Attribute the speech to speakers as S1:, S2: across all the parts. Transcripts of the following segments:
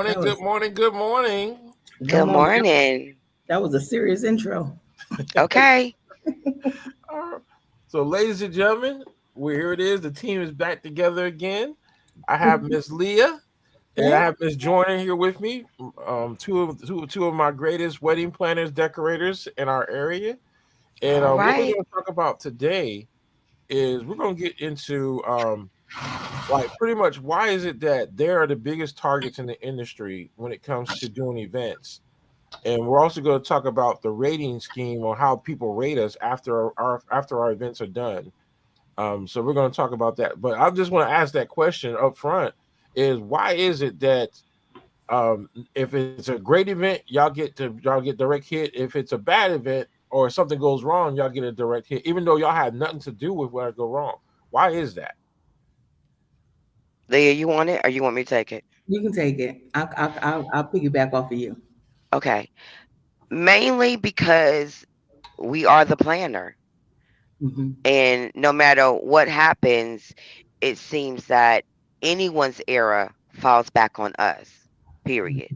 S1: That was
S2: Good morning.
S1: good
S3: Good
S1: morning.
S3: morning.
S1: That was a serious intro.
S3: Okay.
S2: Uh, So, ladies and gentlemen, here it is. The team is back together again. I have Miss Leah and I
S1: Hey,
S2: have Miss Jordan here with me. Two of my greatest wedding planners, decorators in our area. And
S3: All
S2: what we're
S3: right.
S2: going to talk about today is we're going to get into like pretty much why is it that they are the biggest targets in the industry when it comes to doing events. And we're also going to talk about the rating scheme or how people rate us after our events are done. So we're going to talk about that. But I just want to ask that question up front: is why is it that if it's a great event, y'all get direct hit. If it's a bad event or something goes wrong, y'all get a direct hit, even though y'all had nothing to do with what go wrong. Why is that?
S3: Leah, you want it or you want me to take it?
S1: you can take it. I'll piggyback off of you.
S3: Okay. Mainly because we are the planner.
S1: Hmm.
S3: And no matter what happens, it seems that anyone's error falls back on us, period.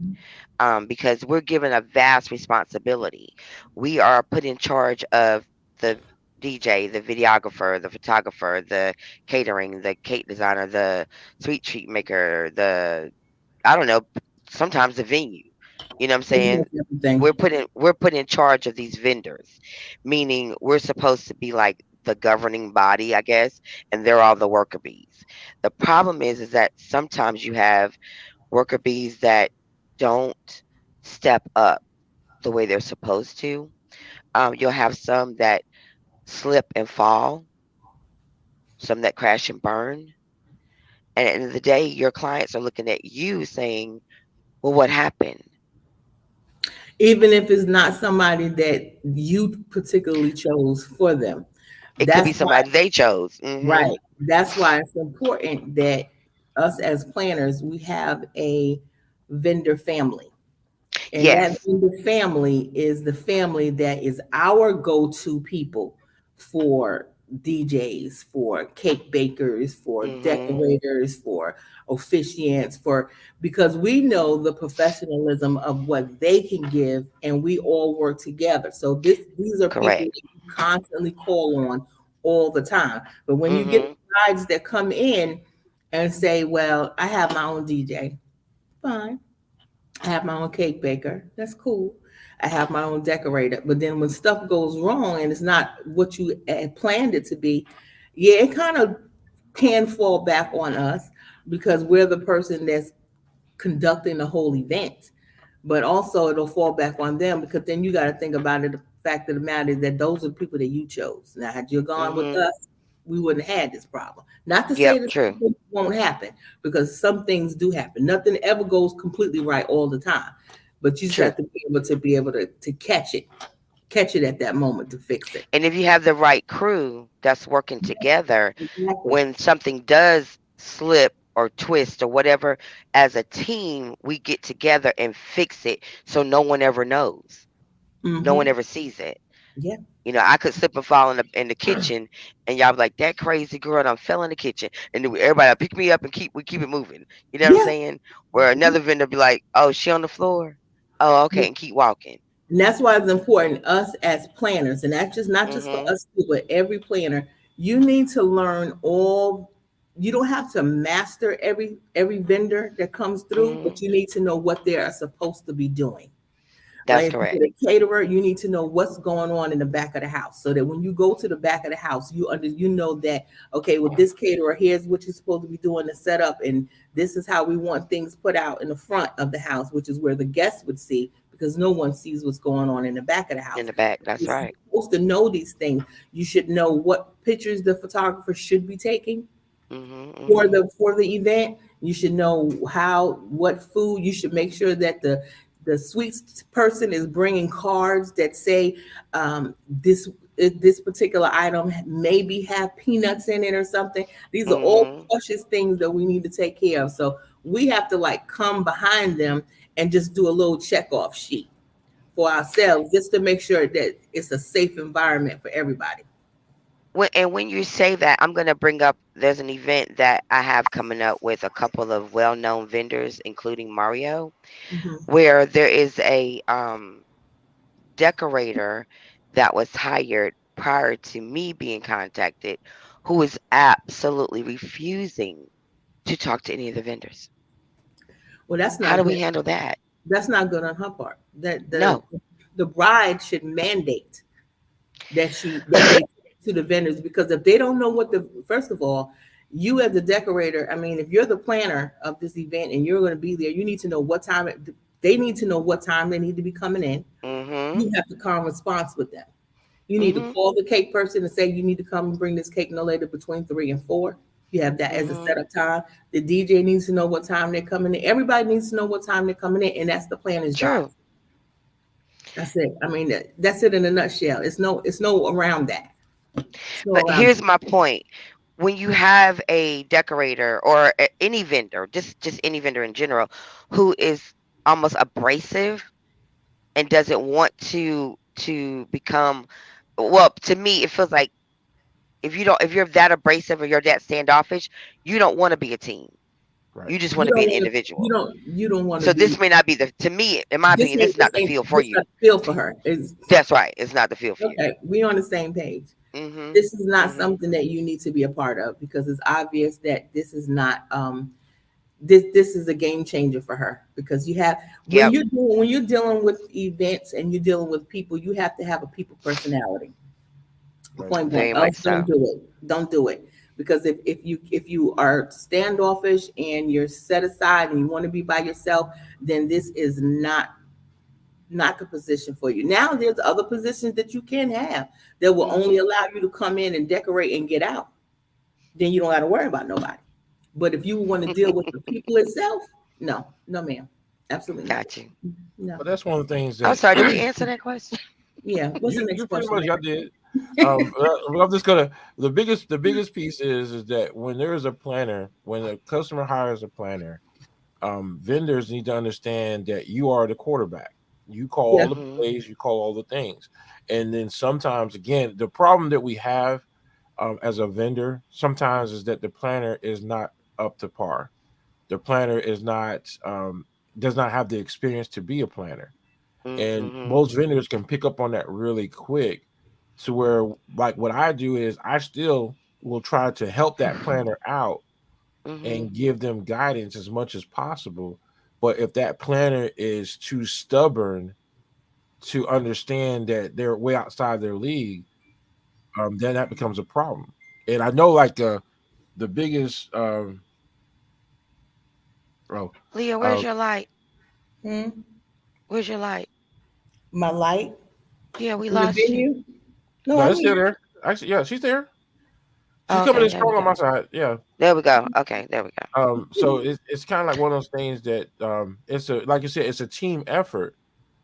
S3: Because we're given a vast responsibility. We are put in charge of the DJ, the videographer, the photographer, the catering, the cake designer, the sweet treat maker, I don't know, sometimes the venue. You know what I'm
S1: Pretty
S3: saying?
S1: much everything.
S3: We're put in charge of these vendors, meaning we're supposed to be like the governing body, I guess, and they're all the worker bees. The problem is that sometimes you have worker bees that don't step up the way they're supposed to. You'll have some that slip and fall, some that crash and burn. And at the end of the day, your clients are looking at you saying, well, what happened?
S1: Even if it's not somebody that you particularly chose for them.
S3: It could
S1: That's
S3: be
S1: why,
S3: somebody they chose.
S1: right. That's why it's important that us as planners, we have a vendor family. And that
S3: Yes.
S1: vendor family is the family that is our go-to people for DJs, for cake bakers, for
S3: hmm
S1: decorators, for officiants, for because we know the professionalism of what they can give and we all work together. So these are people
S3: Correct.
S1: that you constantly call on all the time. But when you get
S3: hmm
S1: guys that come in and say, well, I have my own DJ, fine. I have my own cake baker. That's cool. I have my own decorator. But then when stuff goes wrong and it's not what you had planned it to be, yeah, it kind of can fall back on us because we're the person that's conducting the whole event. But also it'll fall back on them because then you got to think about it. The fact of the matter is that those are the people that you chose. Now, had you gone with
S3: hmm
S1: us, we wouldn't have had this problem. Not to say
S3: Yep.
S1: that
S3: True.
S1: something won't happen because some things do happen. Nothing ever goes completely right all the time. But you just
S3: True.
S1: have to be able to catch it at that moment to fix it.
S3: And if you have the right crew that's working together,
S1: Exactly.
S3: when something does slip or twist or whatever, as a team, we get together and fix it so no one ever knows. No one
S1: Mm-hmm.
S3: ever sees it.
S1: Yeah.
S3: You know, I could slip and fall in the kitchen, and y'all be like, "That crazy girl done fell in the kitchen," and then everybody will pick me up and keep it moving. You know what I'm
S1: Yeah.
S3: saying? Where another vendor be like, "Oh, she on the floor? Oh, okay,"
S1: Yeah.
S3: and keep walking.
S1: And that's why it's important us as planners, and that's just not just for
S3: Mhm.
S1: us, but every planner. You need to learn all. You don't have to master every vendor that comes through,
S3: Mhm.
S1: but you need to know what they are supposed to be doing.
S3: That's
S1: Like if
S3: correct.
S1: you get a caterer, you need to know what's going on in the back of the house, so that when you go to the back of the house, you know that okay, with this caterer, here's what you're supposed to be doing to set up, and this is how we want things put out in the front of the house, which is where the guests would see, because no one sees what's going on in the back of the
S3: In
S1: house.
S3: the back. That's
S1: You're
S3: right.
S1: supposed to know these things. You should know what pictures the photographer should be taking
S3: Mhm.
S1: for
S3: Mhm.
S1: the event. You should know what food. You should make sure that the sweets person is bringing cards that say this particular item maybe have peanuts in it or something. These are all
S3: Mhm.
S1: precious things that we need to take care of. So we have to like come behind them and just do a little check off sheet for ourselves just to make sure that it's a safe environment for everybody.
S3: when you say that, I'm gonna bring up. There's an event that I have coming up with a couple of well-known vendors, including Mario,
S1: Hmm.
S3: where there is a decorator that was hired prior to me being contacted, who is absolutely refusing to talk to any of the vendors.
S1: Well, that's
S3: How
S1: not
S3: do we
S1: good.
S3: handle that?
S1: That's not good on her part. That
S3: No.
S1: the bride should mandate that they to the vendors, because if they don't know what the first of all, you as the decorator, I mean, if you're the planner of this event and you're going to be there, you need to know what time they need to know what time they need to be coming in.
S3: Mhm.
S1: You have to correspond with them. You need to
S3: Mhm.
S1: call the cake person and say you need to come and bring this cake no later between 3 and 4. You have that as a
S3: Mhm.
S1: setup time. The DJ needs to know what time they're coming in. Everybody needs to know what time they're coming in, and that's the planner's job.
S3: True.
S1: That's it. I mean, that's it in a nutshell. It's no around that. It's no
S3: But
S1: around
S3: here's
S1: that.
S3: my point. When you have a decorator or any vendor, just any vendor in general, who is almost abrasive and doesn't want to become, well, to me it feels like if you're that abrasive or you're that standoffish, you don't want to be a team.
S2: Right.
S3: You just want
S1: You
S3: to be
S1: don't
S3: an
S1: want to.
S3: individual.
S1: You don't want to
S3: So
S1: be.
S3: this may not be the, to me, in my opinion, this is not the feel for
S1: This
S3: you.
S1: not the feel for her. It's
S3: That's right. It's not the feel for you.
S1: okay. We on the same page.
S3: Mhm.
S1: This is not
S3: Mhm.
S1: something that you need to be a part of, because it's obvious that this is not this is a game changer for her, because you have
S3: Yep.
S1: when you're dealing with events and you're dealing with people, you have to have a people personality.
S2: Right.
S1: Point blank.
S3: Very much
S1: Else don't
S3: so.
S1: do it. Don't do it. Because if you are standoffish and you're set aside and you want to be by yourself, then this is not the position for you. Now there's other positions that you can have that will only
S3: Mhm.
S1: allow you to come in and decorate and get out. Then you don't got to worry about nobody. But if you want to deal with the people itself, no, no, ma'am, absolutely not.
S3: Got you.
S1: No.
S2: But that's one of the things
S3: I'm
S2: that
S3: sorry. Did we answer that question?
S1: Yeah. What's the
S2: you
S1: next
S2: pretty
S1: question,
S2: much
S1: ma'am?
S2: got did. I'm just gonna the biggest piece is that when there is a planner, when a customer hires a planner, vendors need to understand that you are the quarterback. You call
S1: Yeah.
S2: all the
S3: Mhm.
S2: plays, you call all the things, and then sometimes again the problem that we have as a vendor sometimes is that the planner is not up to par. The planner is not does not have the experience to be a planner, and
S3: Mhm.
S2: most vendors can pick up on that really quick. To where, like, what I do is I still will try to help that planner out
S3: Mhm.
S2: and give them guidance as much as possible. But if that planner is too stubborn to understand that they're way outside their league, then that becomes a problem. And I know, like, the biggest oh
S3: Leah, where's
S2: uh,
S3: your light?
S1: Hmm?
S3: Where's your light?
S1: My light
S3: Yeah, we
S1: in the
S3: lost you.
S1: venue. No,
S2: no,
S1: I'm
S2: it's still
S1: here.
S2: there. Actually, yeah, she's there. She's
S3: Oh,
S2: coming
S3: okay,
S2: in
S3: there we
S2: strong on
S3: go.
S2: my side. Yeah.
S3: There we go. Okay, there we go.
S2: So it's kind of like one of those things that it's a like you said, it's a team effort.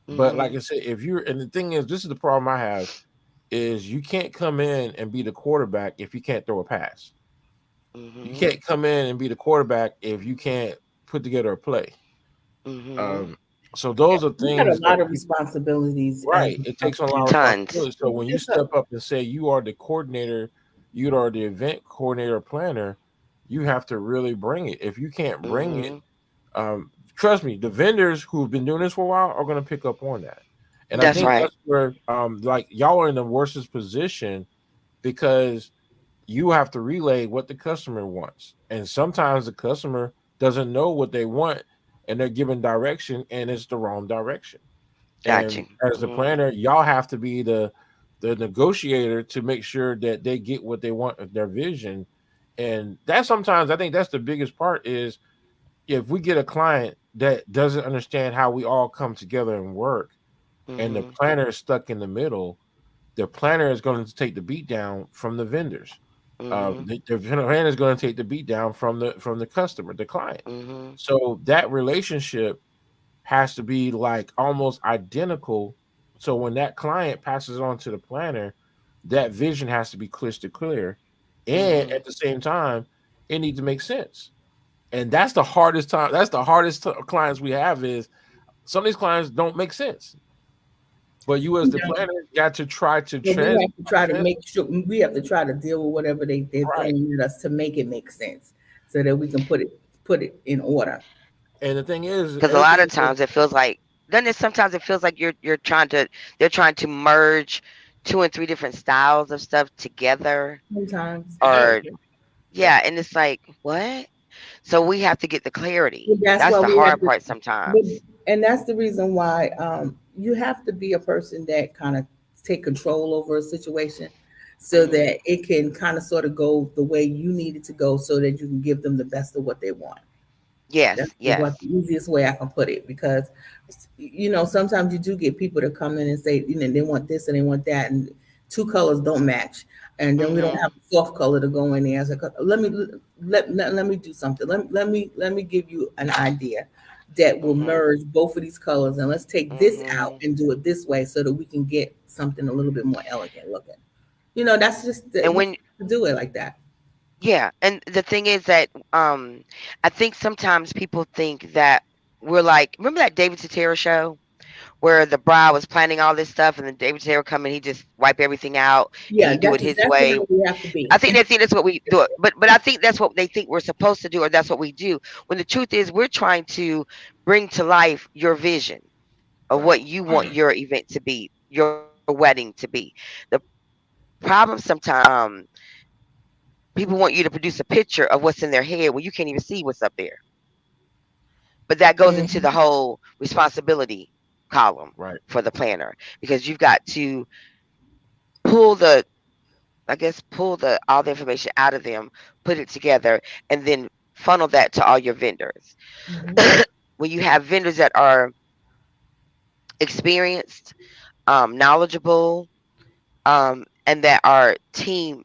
S2: But like
S3: Mhm.
S2: I said, if you're and the thing is, this is the problem I have is you can't come in and be the quarterback if you can't throw a pass. You
S3: Mhm.
S2: can't come in and be the quarterback if you can't put together a play.
S3: Mhm.
S2: Um, so those are
S1: You got a
S2: things that
S1: lot of responsibilities as
S2: right. It
S1: a
S2: takes a lot of
S1: planner.
S3: Tons.
S2: responsibility. So when you
S1: It's a
S2: step up and say you are the coordinator, you are the event coordinator planner, you have to really bring it. If you can't bring it,
S3: Mhm.
S2: trust me, the vendors who've been doing this for a while are going to pick up on that. And I
S3: That's
S2: think
S3: right.
S2: that's where, like, y'all are in the worstest position because you have to relay what the customer wants. And sometimes the customer doesn't know what they want and they're given direction and it's the wrong direction.
S3: Got you.
S2: And as the
S3: Mhm.
S2: planner, y'all have to be the negotiator to make sure that they get what they want of their vision. And that sometimes I think that's the biggest part is if we get a client that doesn't understand how we all come together and work, and the
S3: Mhm.
S2: planner is stuck in the middle, the planner is going to take the beat down from the vendors.
S3: Mhm.
S2: The planner is going to take the beat down from the customer, the client.
S3: Mhm.
S2: So that relationship has to be like almost identical. So when that client passes it on to the planner, that vision has to be crystal clear, and
S3: Mhm.
S2: at the same time, it needs to make sense. And that's the hardest time. That's the hardest clients we have is some of these clients don't make sense. But you as
S1: You
S2: the
S1: know,
S2: planner got to try to
S1: but we have to try to
S2: trans
S1: make sure we have to try to deal with whatever they're
S2: right.
S1: throwing at us to make it make sense, so that we can put it in order.
S2: And the thing is,
S3: Because a lot of
S2: everything is
S3: times it feels like, then it sometimes it feels like they're trying to merge two and three different styles of stuff together,
S1: Sometimes,
S3: or
S2: yeah,
S3: yeah, and it's like, what? So we have to get the clarity.
S1: but that's
S3: That's
S1: why
S3: the
S1: we have
S3: hard
S1: to.
S3: part
S1: But,
S3: sometimes.
S1: and that's the reason why you have to be a person that kind of take control over a situation, so
S3: Hmm.
S1: that it can kind of sort of go the way you need it to go, so that you can give them the best of what they want. That's
S3: Yes,
S1: what
S3: yes.
S1: the easiest way I can put it, because sometimes you do get people to come in and say, they want this and they want that, and two colors don't match, and then we don't have
S3: Hmm.
S1: a fourth color to go in there. So let me do something. Let me give you an idea that will
S3: Hmm.
S1: merge both of these colors, and let's take this out
S3: Hmm.
S1: and do it this way, so that we can get something a little bit more elegant looking. That's just
S3: And
S1: you
S3: when,
S1: have to do it like that.
S3: yeah, and the thing is that I think sometimes people think that we're like, remember that David Cetera show where the bride was planning all this stuff and then David Cetera come and he just wipe everything out and
S1: Yeah,
S3: he do it
S1: that's
S3: his
S1: exactly
S3: way.
S1: how we have to
S3: I
S1: be.
S3: think they think that's what we do. But I think that's what they think we're supposed to do, or that's what we do. When the truth is, we're trying to bring to life your vision of
S2: right,
S3: what you want your event to be, your wedding to be. The problem sometimes, people want you to produce a picture of what's in their head when you can't even see what's up there. But that goes into the
S1: Mhm.
S3: whole responsibility column
S2: right.
S3: for the planner, because you've got to pull the, I guess, pull the all the information out of them, put it together, and then funnel that to all your vendors.
S1: Mhm.
S3: When you have vendors that are experienced, knowledgeable, and that are team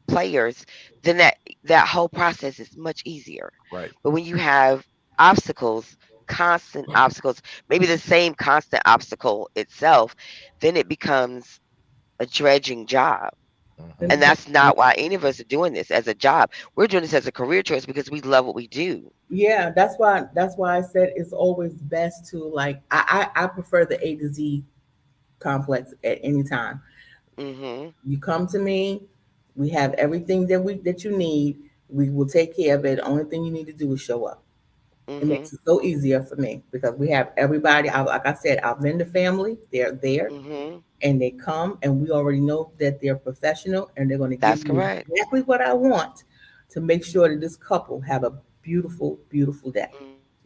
S3: players, then that whole process is much easier.
S2: Right.
S3: But when you have obstacles, constant obstacles, maybe the same constant obstacle itself, then it becomes a dredging job.
S2: Hmm.
S3: And that's not why any of us are doing this as a job. We're doing this as a career choice because we love what we do.
S1: Yeah, that's why I said it's always best to, like, I prefer the A to Z complex at any time.
S3: Mhm.
S1: You come to me, we have everything that you need. We will take care of it. The only thing you need to do is show up. It
S3: Mhm.
S1: makes it so easier for me, because we have everybody. Like I said, our vendor family, they're there,
S3: Mhm.
S1: and they come, and we already know that they're professional, and they're going to give
S3: That's
S1: me
S3: correct.
S1: exactly what I want to make sure that this couple have a beautiful, beautiful day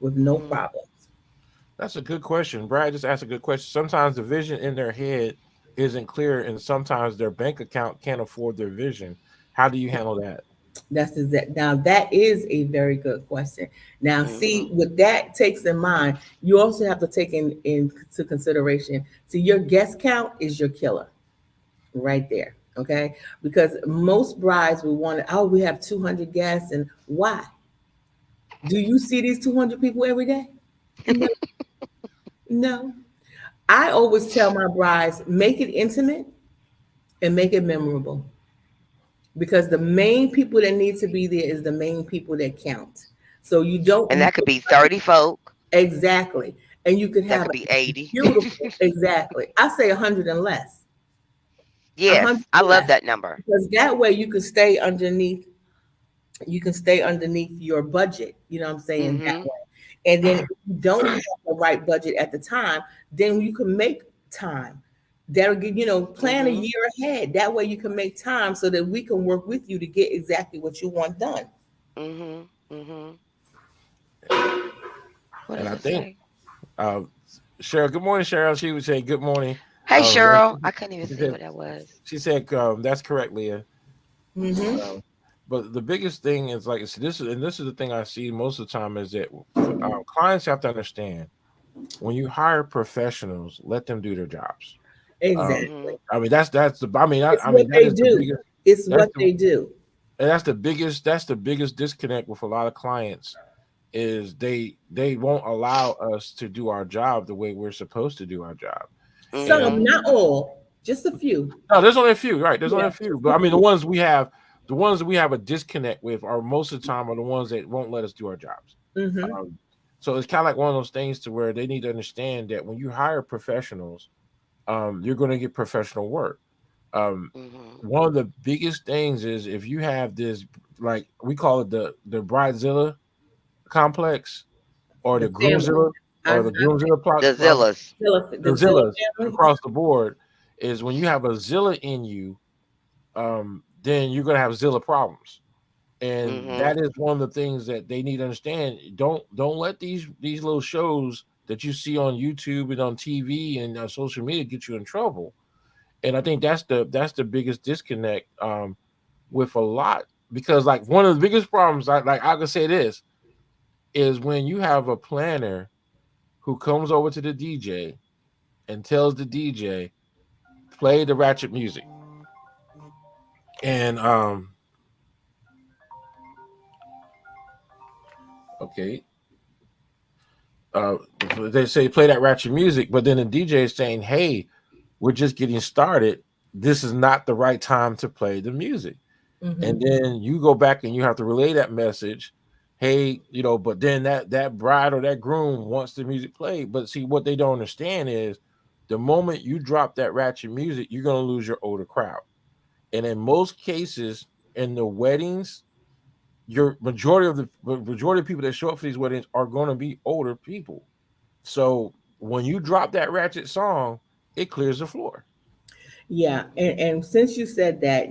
S1: with
S3: Mhm.
S1: no problems.
S2: That's a good question. Brad just asked a good question. Sometimes the vision in their head isn't clear, and sometimes their bank account can't afford their vision. How do you handle that?
S1: That's exact. Now that is a very good question. Now, see,
S3: Mhm.
S1: with that takes in mind, you also have to take into consideration. See, your guest count is your killer right there. Okay, because most brides will want to. Oh, we have 200 guests, and why? Do you see these 200 people every day? No, no. I always tell my brides, make it intimate and make it memorable, because the main people that need to be there is the main people that count. So you
S3: And
S1: don't
S3: that could be 30 folk.
S1: exactly, and you could
S3: That
S1: have
S3: could
S1: a
S3: be 80.
S1: beautiful exactly. I say 100 and less, 100
S3: Yes, I
S1: and
S3: love
S1: less,
S3: that number.
S1: because that way you can stay underneath. You can stay underneath your budget. You know what I'm saying, that
S3: Mhm.
S1: way. And then if you don't have the right budget at the time, then you can make time. That'll give, plan a
S3: Mhm.
S1: year ahead. That way you can make time, so that we can work with you to get exactly what you want done.
S3: Mhm. Mhm. What
S2: And
S3: does
S2: I
S3: it
S2: think
S3: say?
S2: uh, Cheryl. Good morning, Cheryl. She would say good morning.
S3: Hey
S2: Um,
S3: Cheryl, I couldn't even
S2: she
S3: see
S2: said,
S3: what that was.
S2: that's correct, Leah.
S1: Mm-hmm.
S2: Um, but the biggest thing is like this is the thing I see most of the time is that clients have to understand when you hire professionals, let them do their jobs. Um,
S1: Exactly.
S3: Mhm.
S2: I mean that's the I mean
S1: It's
S2: I
S1: what
S2: mean that
S1: they
S2: is the
S1: do.
S2: biggest
S1: It's
S2: that's
S1: what
S2: the
S1: they do.
S2: and that's the biggest disconnect with a lot of clients is they won't allow us to do our job the way we're supposed to do our job.
S1: Some,
S2: And
S3: Mhm.
S1: not all, just a few.
S2: no, there's only a few, right? There's only
S1: Yeah,
S2: a few,
S1: just
S2: but
S1: a
S2: I mean
S1: few.
S2: the ones that we have a disconnect with are most of the time are the ones that won't let us do our jobs.
S1: Mm-hmm.
S2: Um, so it's kind of like one of those things to where they need to understand that when you hire professionals, you're going to get professional work. Um,
S3: Mhm.
S2: one of the biggest things is if you have this, like we call it the bridezilla complex, or
S1: The
S2: the
S1: family.
S2: groomzilla, or the
S1: I've
S2: groomzilla
S3: The Zillas.
S1: the
S2: the
S1: Zilla
S2: zillas
S1: family.
S2: across the board, is when you have a zilla in you, then you're going to have zilla problems. And that
S3: Mhm.
S2: is one of the things that they need to understand. Don't let these little shows that you see on YouTube and on TV and social media get you in trouble. And I think that's the biggest disconnect, with a lot, because like one of the biggest problems, I can say this, is when you have a planner who comes over to the DJ and tells the DJ play the ratchet music, and okay, uh they say play that ratchet music, but then the DJ is saying, hey, we're just getting started, this is not the right time to play the music. And
S1: Hmm.
S2: then you go back and you have to relay that message, hey, but then that bride or that groom wants the music played. But see, what they don't understand is the moment you drop that ratchet music, you're going to lose your older crowd. And in most cases, in the weddings, your majority of people that show up for these weddings are going to be older people. So when you drop that ratchet song, it clears the floor.
S1: Yeah, and since you said that,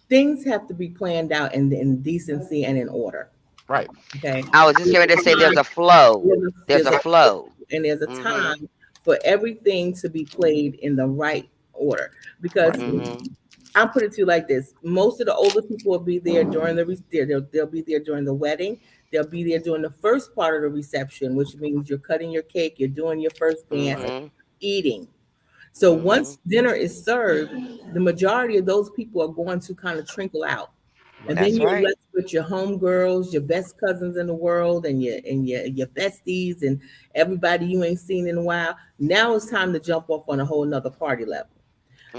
S1: things have to be planned out in decency and in order.
S2: Right.
S1: Okay,
S3: I was just
S1: there's
S3: going to say
S1: a
S3: there's
S1: time,
S3: a flow. There's
S1: there's
S3: a
S1: a
S3: flow.
S1: and there's a
S3: Mhm.
S1: time for everything to be played in the right order. Because
S2: Right.
S3: Mhm.
S1: I'll put it to you like this: most of the older people will be there during they'll be there during the wedding. They'll be there during the first part of the reception, which means you're cutting your cake, you're doing your first dance,
S2: Right.
S3: Mhm.
S1: eating. So once
S3: Mhm.
S1: dinner is served, the majority of those people are going to kind of trickle out. And
S2: Right.
S1: then
S3: That's
S1: you're
S3: right.
S1: left with your homegirls, your best cousins in the world, and your besties and everybody you ain't seen in a while. Now it's time to jump off on a whole nother party level.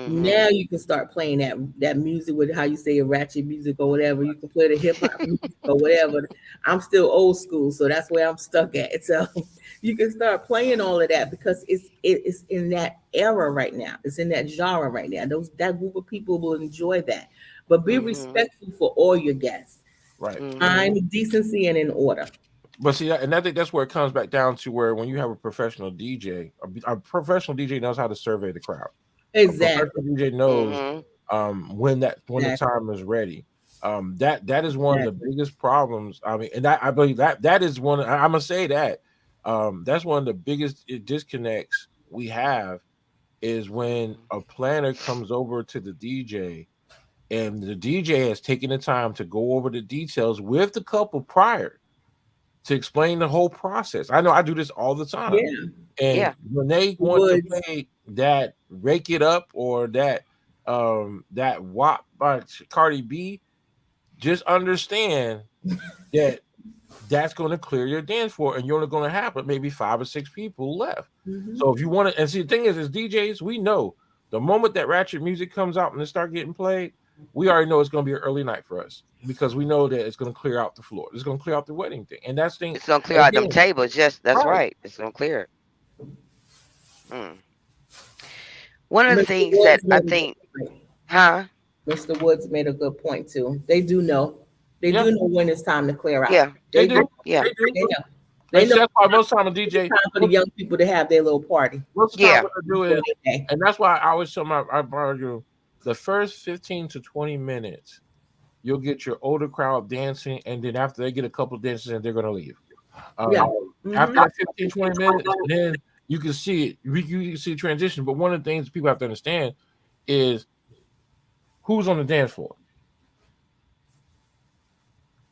S1: Now
S3: Mhm.
S1: you can start playing that music with how you say ratchet music or whatever. You can play the hip hop music or whatever. I'm still old school, so that's where I'm stuck at. So you can start playing all of that because it's in that era right now. It's in that genre right now. That group of people will enjoy that. But be
S3: Mhm.
S1: respectful for all your guests.
S2: Right.
S1: Time,
S3: Mhm.
S1: decency, and in order.
S2: But see, and I think that's where it comes back down to, where when you have a professional DJ, a professional DJ knows how to survey the crowd. A
S1: Exactly.
S2: professional DJ knows,
S3: Mhm.
S2: when the
S1: Exactly.
S2: time is ready. That is one of the
S1: Exactly.
S2: biggest problems. I mean, and I believe that is one. I'm gonna say that, that's one of the biggest disconnects we have, is when
S3: Mhm.
S2: a planner comes over to the DJ, and the DJ has taken the time to go over the details with the couple prior, to explain the whole process. I know I do this all the time.
S1: Yeah.
S2: And
S3: Yeah.
S2: when they
S1: The
S2: want to
S1: woods.
S2: play that "Rake It Up" or that "WAP" by Cardi B, just understand that that's going to clear your dance floor, and you're only going to have but maybe 5 or 6 people left.
S1: Hmm.
S2: So if you want to, and see, the thing is, as DJs, we know the moment that ratchet music comes out and it start getting played, we already know it's going to be an early night for us, because we know that it's going to clear out the floor. It's going to clear out the wedding thing, and that's thing
S3: It's gonna clear out them
S2: again.
S3: tables. Yes, that's
S2: Right.
S3: right. It's gonna clear it. Mm. One of the
S1: Mr.
S3: things that
S1: Woods
S3: I
S1: made a good
S3: think,
S1: point.
S3: huh?
S1: Mr. Woods made a good point too. They do know. They
S2: Yeah,
S1: do know when it's time to clear out.
S3: Yeah.
S2: they
S1: They
S2: do.
S1: do.
S3: Yeah.
S2: They do.
S1: They know. They
S2: And
S1: know
S2: see, that's why most time a
S1: it's
S2: DJ,
S1: time for the young people to have their little party
S2: most of the time
S3: Yeah.
S2: what I do
S1: before
S2: is,
S1: they pay.
S2: and that's why I always tell I argue, the first 15 to 20 minutes, you'll get your older crowd dancing, and then after they get a couple of dances, and they're going to leave.
S1: Yeah.
S2: After
S1: Mm-hmm.
S2: that 15 20 minutes, then you can see it. You can see transition. But one of the things people have to understand is who's on the dance floor.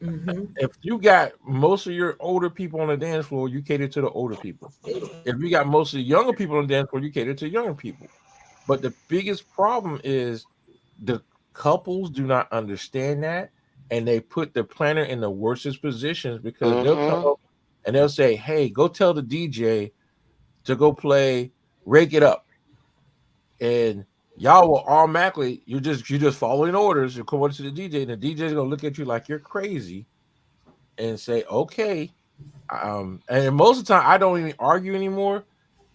S1: Mm-hmm.
S2: If you got most of your older people on the dance floor, you cater to the older people. If you got most of the younger people on the dance floor, you cater to younger people. But the biggest problem is the couples do not understand that, and they put the planner in the worstest positions, because they'll come
S3: Mhm.
S2: up and they'll say, "Hey, go tell the DJ to go play 'Rake It Up,'" and y'all will automatically, you're just following orders. You're going to the DJ, and the DJ's gonna look at you like you're crazy and say, "Okay." And most of the time, I don't even argue anymore.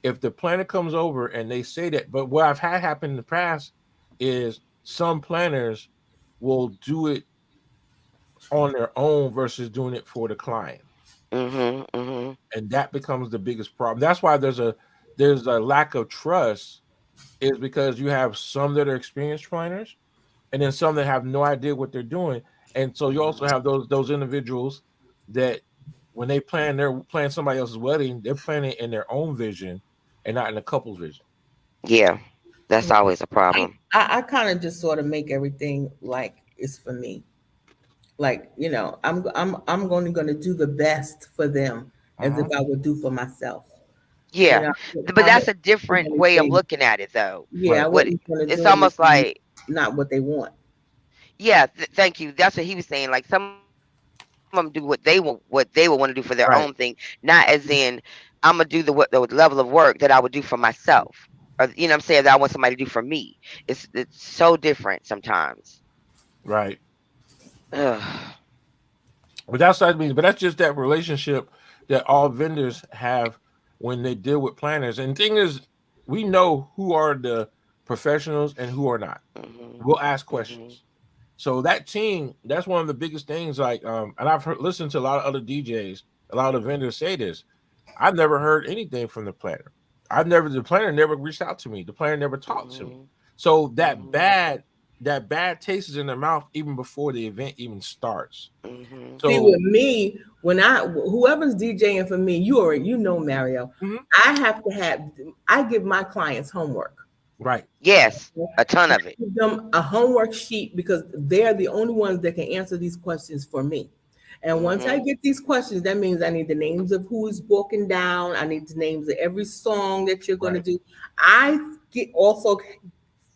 S2: if the planner comes over and they say that, but what I've had happen in the past is some planners will do it on their own versus doing it for the client,
S3: Mhm. Mhm.
S2: and that becomes the biggest problem. That's why there's a lack of trust, is because you have some that are experienced planners and then some that have no idea what they're doing, and so you also have those individuals that when they're planning somebody else's wedding, they're planning in their own vision and not in the couple's vision.
S3: Yeah, that's always a problem.
S1: I kind of just sort of make everything like it's for me. Like, I'm going to do the best for them as if
S2: Uh-huh.
S1: I would do for myself. You
S3: Yeah,
S1: know,
S3: but
S1: I
S3: that's a
S1: wouldn't do
S3: different way of
S1: anything.
S3: looking at it, though.
S1: Yeah, I
S2: Right.
S3: What
S1: wouldn't want to
S3: it's
S1: do
S3: almost
S1: anything
S3: like,
S1: not what they want.
S3: yeah, thank you. That's what he was saying. Like some of them do what they will want to do for their own thing,
S2: Right.
S3: not as in I'm gonna do the level of work that I would do for myself, or I'm saying that I want somebody to do for me. It's so different sometimes.
S2: Right.
S3: Ugh.
S2: But that's what I mean. But that's just that relationship that all vendors have when they deal with planners. And the thing is, we know who are the professionals and who are not.
S3: Mhm.
S2: We'll ask
S3: Mhm.
S2: questions. So that team, that's one of the biggest things. Like, and I've listened to a lot of other DJs, a lot of vendors say this. I've never heard anything from the planner. The planner never reached out to me. The planner never talked to me.
S3: Mhm.
S2: So
S3: Mhm.
S2: that bad taste is in their mouth even before the event even starts.
S3: Mhm.
S1: See,
S2: So
S1: with me, when whoever's DJing for me, you know, Mario,
S2: mhm,
S1: I have to have, I give my clients homework.
S2: right,
S3: Yes, a ton
S1: I
S3: of it.
S1: give them a homework sheet because they're the only ones that can answer these questions for me. And once I
S3: Mhm.
S1: get these questions, that means I need the names of who is walking down. I need the names of every song that you're going to
S2: right,
S1: do. I get also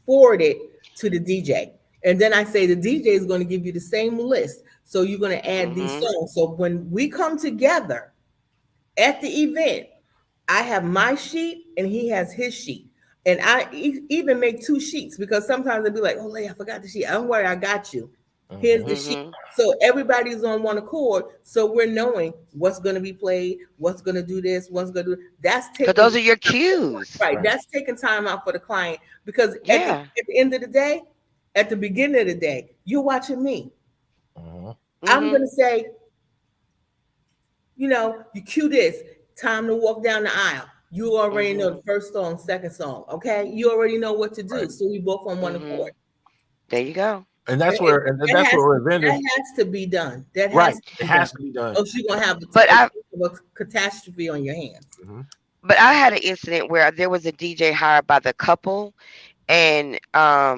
S1: forward it to the DJ. And then I say the DJ is going to give you the same list. So you're going to add these
S3: Mhm.
S1: songs. So when we come together at the event, I have my sheet and he has his sheet. And I even make two sheets because sometimes they'll be like, oh, Lay, I forgot the sheet. Don't worry, I got you. Here's
S2: mhm,
S1: the sheet.
S3: Mhm.
S1: So everybody's on one accord. So we're knowing what's going to be played, what's going to do this, what's going to do. That's
S3: Cause
S1: taking
S3: those are your cues.
S1: right.
S2: right,
S1: That's taking time out for the client because
S3: Yeah.
S1: at the end of the day, at the beginning of the day, you're watching me.
S2: mhm,
S1: I'm
S3: Mhm.
S1: going to say, you cue this. Time to walk down the aisle. You already know the
S3: Mhm.
S1: first song, second song. Okay, you already know what to do.
S2: right.
S1: So we both on one accord.
S3: Mhm. There you go.
S2: And
S1: And
S2: that's where that's where vendors,
S1: that has to be done. That has
S2: right.
S1: to
S2: It
S1: be done.
S2: has to be done.
S1: Else you're gonna have
S3: But I
S1: a catastrophe on your hands.
S2: Mhm,
S3: but I had an incident where there was a DJ hired by the couple, and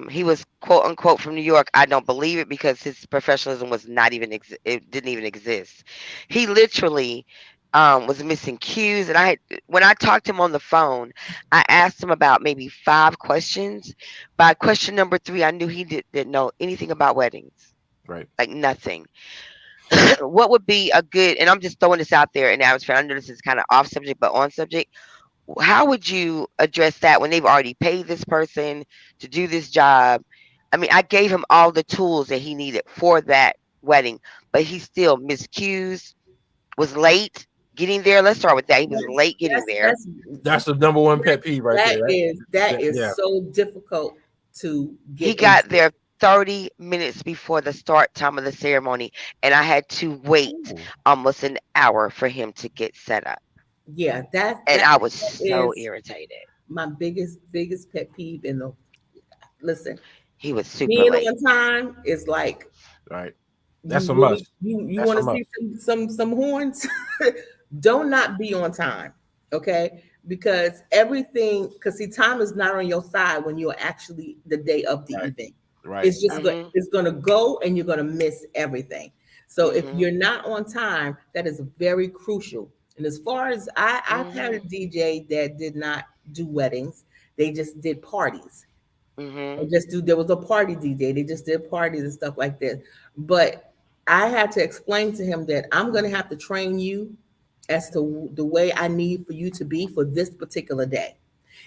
S3: he was quote unquote from New York. I don't believe it because his professionalism was not even it didn't even exist. He literally was missing cues, and when I talked to him on the phone, I asked him about maybe 5 questions. By question number 3, I knew he didn't know anything about weddings,
S2: right.
S3: like nothing. What would be a good, and I'm just throwing this out there in the atmosphere. I know this is kind of off subject, but on subject. How would you address that when they've already paid this person to do this job? I mean, I gave him all the tools that he needed for that wedding, but he still miscues, was late getting there. Let's start with that. He was late getting
S1: That's
S3: there.
S1: that's
S2: That's the number one pet peeve right there.
S1: that is
S2: Yeah,
S1: so difficult to
S3: He
S1: get into.
S3: got there 30 minutes before the start time of the ceremony, and I had to wait
S2: ooh,
S3: almost an hour for him to get set up.
S1: Yeah,
S3: And I was
S1: that
S3: so
S1: is
S3: irritated.
S1: my biggest pet peeve in the listen.
S3: He was super
S1: Being
S3: late.
S1: on time is like
S2: right. That's
S1: you
S2: a
S1: really
S2: must.
S1: you
S2: That's
S1: want
S2: a
S1: to see
S2: must.
S1: some horns. Don't not be on time, okay? Because everything, because see, time is not on your side when you're actually the day of the
S2: Right,
S1: event.
S2: right.
S3: Mhm.
S1: It's gonna go and you're gonna miss everything. So if
S3: Mhm.
S1: you're not on time, that is very crucial. And as far as I've had a
S3: Mhm.
S1: DJ that did not do weddings, they just did parties. Or
S3: Mhm.
S1: just do there was a party DJ. They just did parties and stuff like this. But I had to explain to him that I'm gonna have to train you as to the way I need for you to be for this particular day.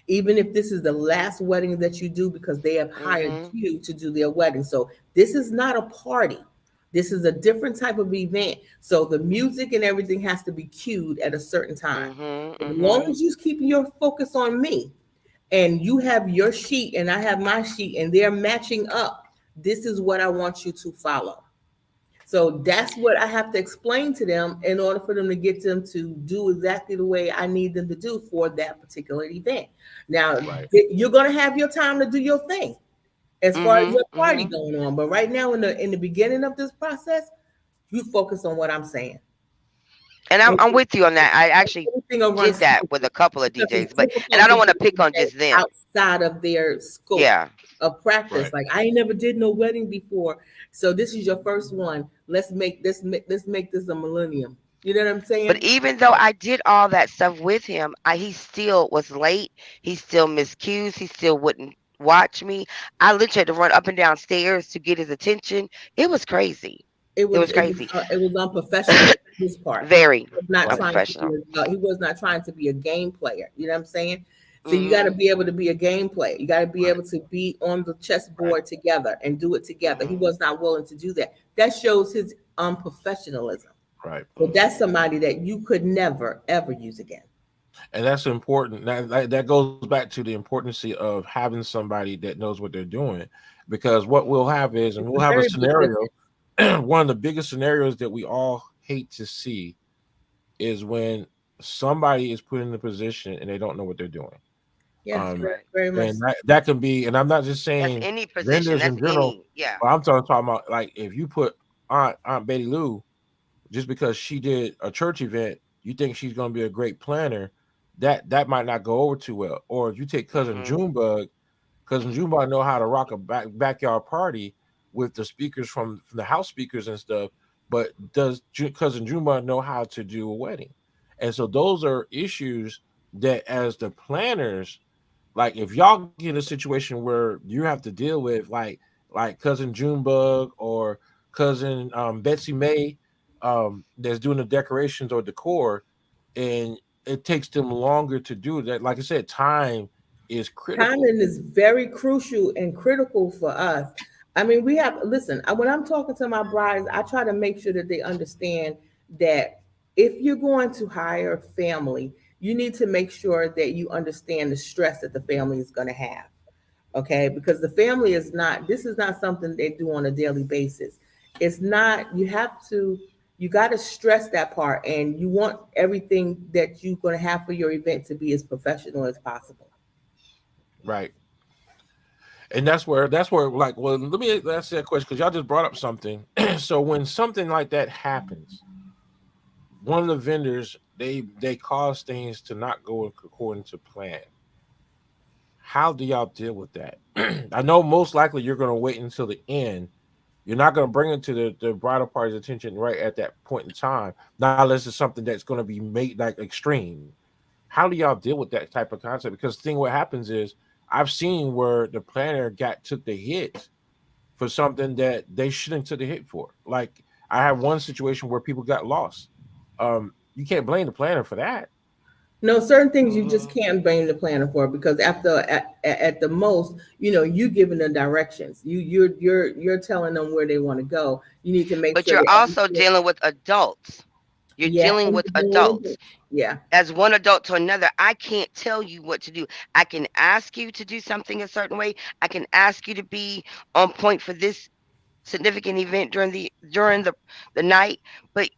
S1: Even if this is the last wedding that you do because they have hired
S3: Mhm.
S1: you to do their wedding. So this is not a party. This is a different type of event. So the music and everything has to be cued at a certain time.
S3: Mhm.
S1: As long
S3: Mhm.
S1: as you keep your focus on me and you have your sheet and I have my sheet and they're matching up, this is what I want you to follow. So that's what I have to explain to them in order for them to get them to do exactly the way I need them to do for that particular event. Now,
S2: Right.
S1: you're going to have your time to do your thing as far as
S3: Mhm.
S1: your party
S3: Mhm.
S1: going on, but right now in the beginning of this process, you focus on what I'm saying.
S3: And
S1: And
S3: I'm with you on that. I actually
S1: everything will run
S3: did that with
S1: smoothly
S3: a couple of
S1: because it's
S3: DJs, but and
S1: difficult
S3: I
S1: to
S3: don't want
S1: get
S3: to pick on
S1: DJ
S3: just them.
S1: outside of their scope
S3: Yeah.
S1: of practice.
S2: Right.
S1: Like I ain't never did no wedding before, so this is your first one. Let's make this a millennium. You know what I'm
S3: But
S1: saying?
S3: even though
S2: Right.
S3: I did all that stuff with him, he still was late. He still miscues. He still wouldn't watch me. I literally had to run up and down stairs to get his attention. It was crazy.
S1: It
S3: It
S1: was
S3: was
S1: it was
S3: crazy.
S1: it was unprofessional on his part.
S3: Very
S1: He was not
S2: Right.
S1: trying to be
S3: unprofessional.
S1: he was not trying to be a game player. You know what I'm saying? So you got to
S3: Mhm.
S1: be able to be a game player. You got to be
S2: Right.
S1: able to be on the
S2: Right.
S1: chessboard together and do it together. He
S3: Mhm.
S1: was not willing to do that. That shows his unprofessionalism.
S2: Right.
S1: So that's
S3: Mhm.
S1: somebody that you could never ever use again.
S2: And that's important. That goes back to the importance of having somebody that knows what they're doing, because what we'll have is, and
S1: It's
S2: we'll
S1: a
S2: have a
S1: very big
S2: scenario.
S1: difference.
S2: One of the biggest scenarios that we all hate to see is when somebody is put in a position and they don't know what they're doing.
S1: Yes,
S2: Um,
S1: very,
S3: Right.
S1: very much
S2: and
S1: so.
S2: that can be, and I'm not just
S3: That's
S2: saying
S3: any position.
S2: vendors
S3: That's
S2: in general,
S3: any. Yeah.
S2: but I'm talking about like if you put Aunt Betty Lou, just because she did a church event, you think she's going to be a great planner. That might not go over too well. Or if you take
S3: Mhm.
S2: Cousin Junebug know how to rock a backyard party with the speakers from the house speakers and stuff. But does Cousin Junebug know how to do a wedding? And so those are issues that, as the planners, like if y'all get in a situation where you have to deal with like cousin Junebug or cousin Betsy May, that's doing the decorations or decor, and it takes them longer to do that. Like I said, time is critical.
S1: Timing is very crucial and critical for us. I mean, we have, listen, when I'm talking to my brides, I try to make sure that they understand that if you're going to hire a family, you need to make sure that you understand the stress that the family is going to have. Okay. Because the family is not, this is not something they do on a daily basis. It's not, you got to stress that part and you want everything that you're going to have for your event to be as professional as possible.
S2: Right. And that's where like, well, let me ask that question because y'all just brought up something. So when something like that happens, one of the vendors they cause things to not go according to plan. How do y'all deal with that? I know most likely you're going to wait until the end. You're not going to bring it to the bridal party's attention right at that point in time, not unless it's something that's going to be made like extreme. How do y'all deal with that type of concept? Because the thing what happens is I've seen where the planner got took the hit for something that they shouldn't took the hit for. Like I had one situation where people got lost. You can't blame the planner for that.
S1: No, certain things you just
S3: Mhm.
S1: can't blame the planner for because at the most, you giving them directions. You're telling them where they want to go. You need to make
S3: But
S1: sure
S3: you're
S1: that
S3: also
S1: everything,
S3: dealing with adults. You're
S1: yeah,
S3: dealing with adults.
S1: yeah.
S3: As one adult to another, I can't tell you what to do. I can ask you to do something a certain way. I can ask you to be on point for this significant event during the night, but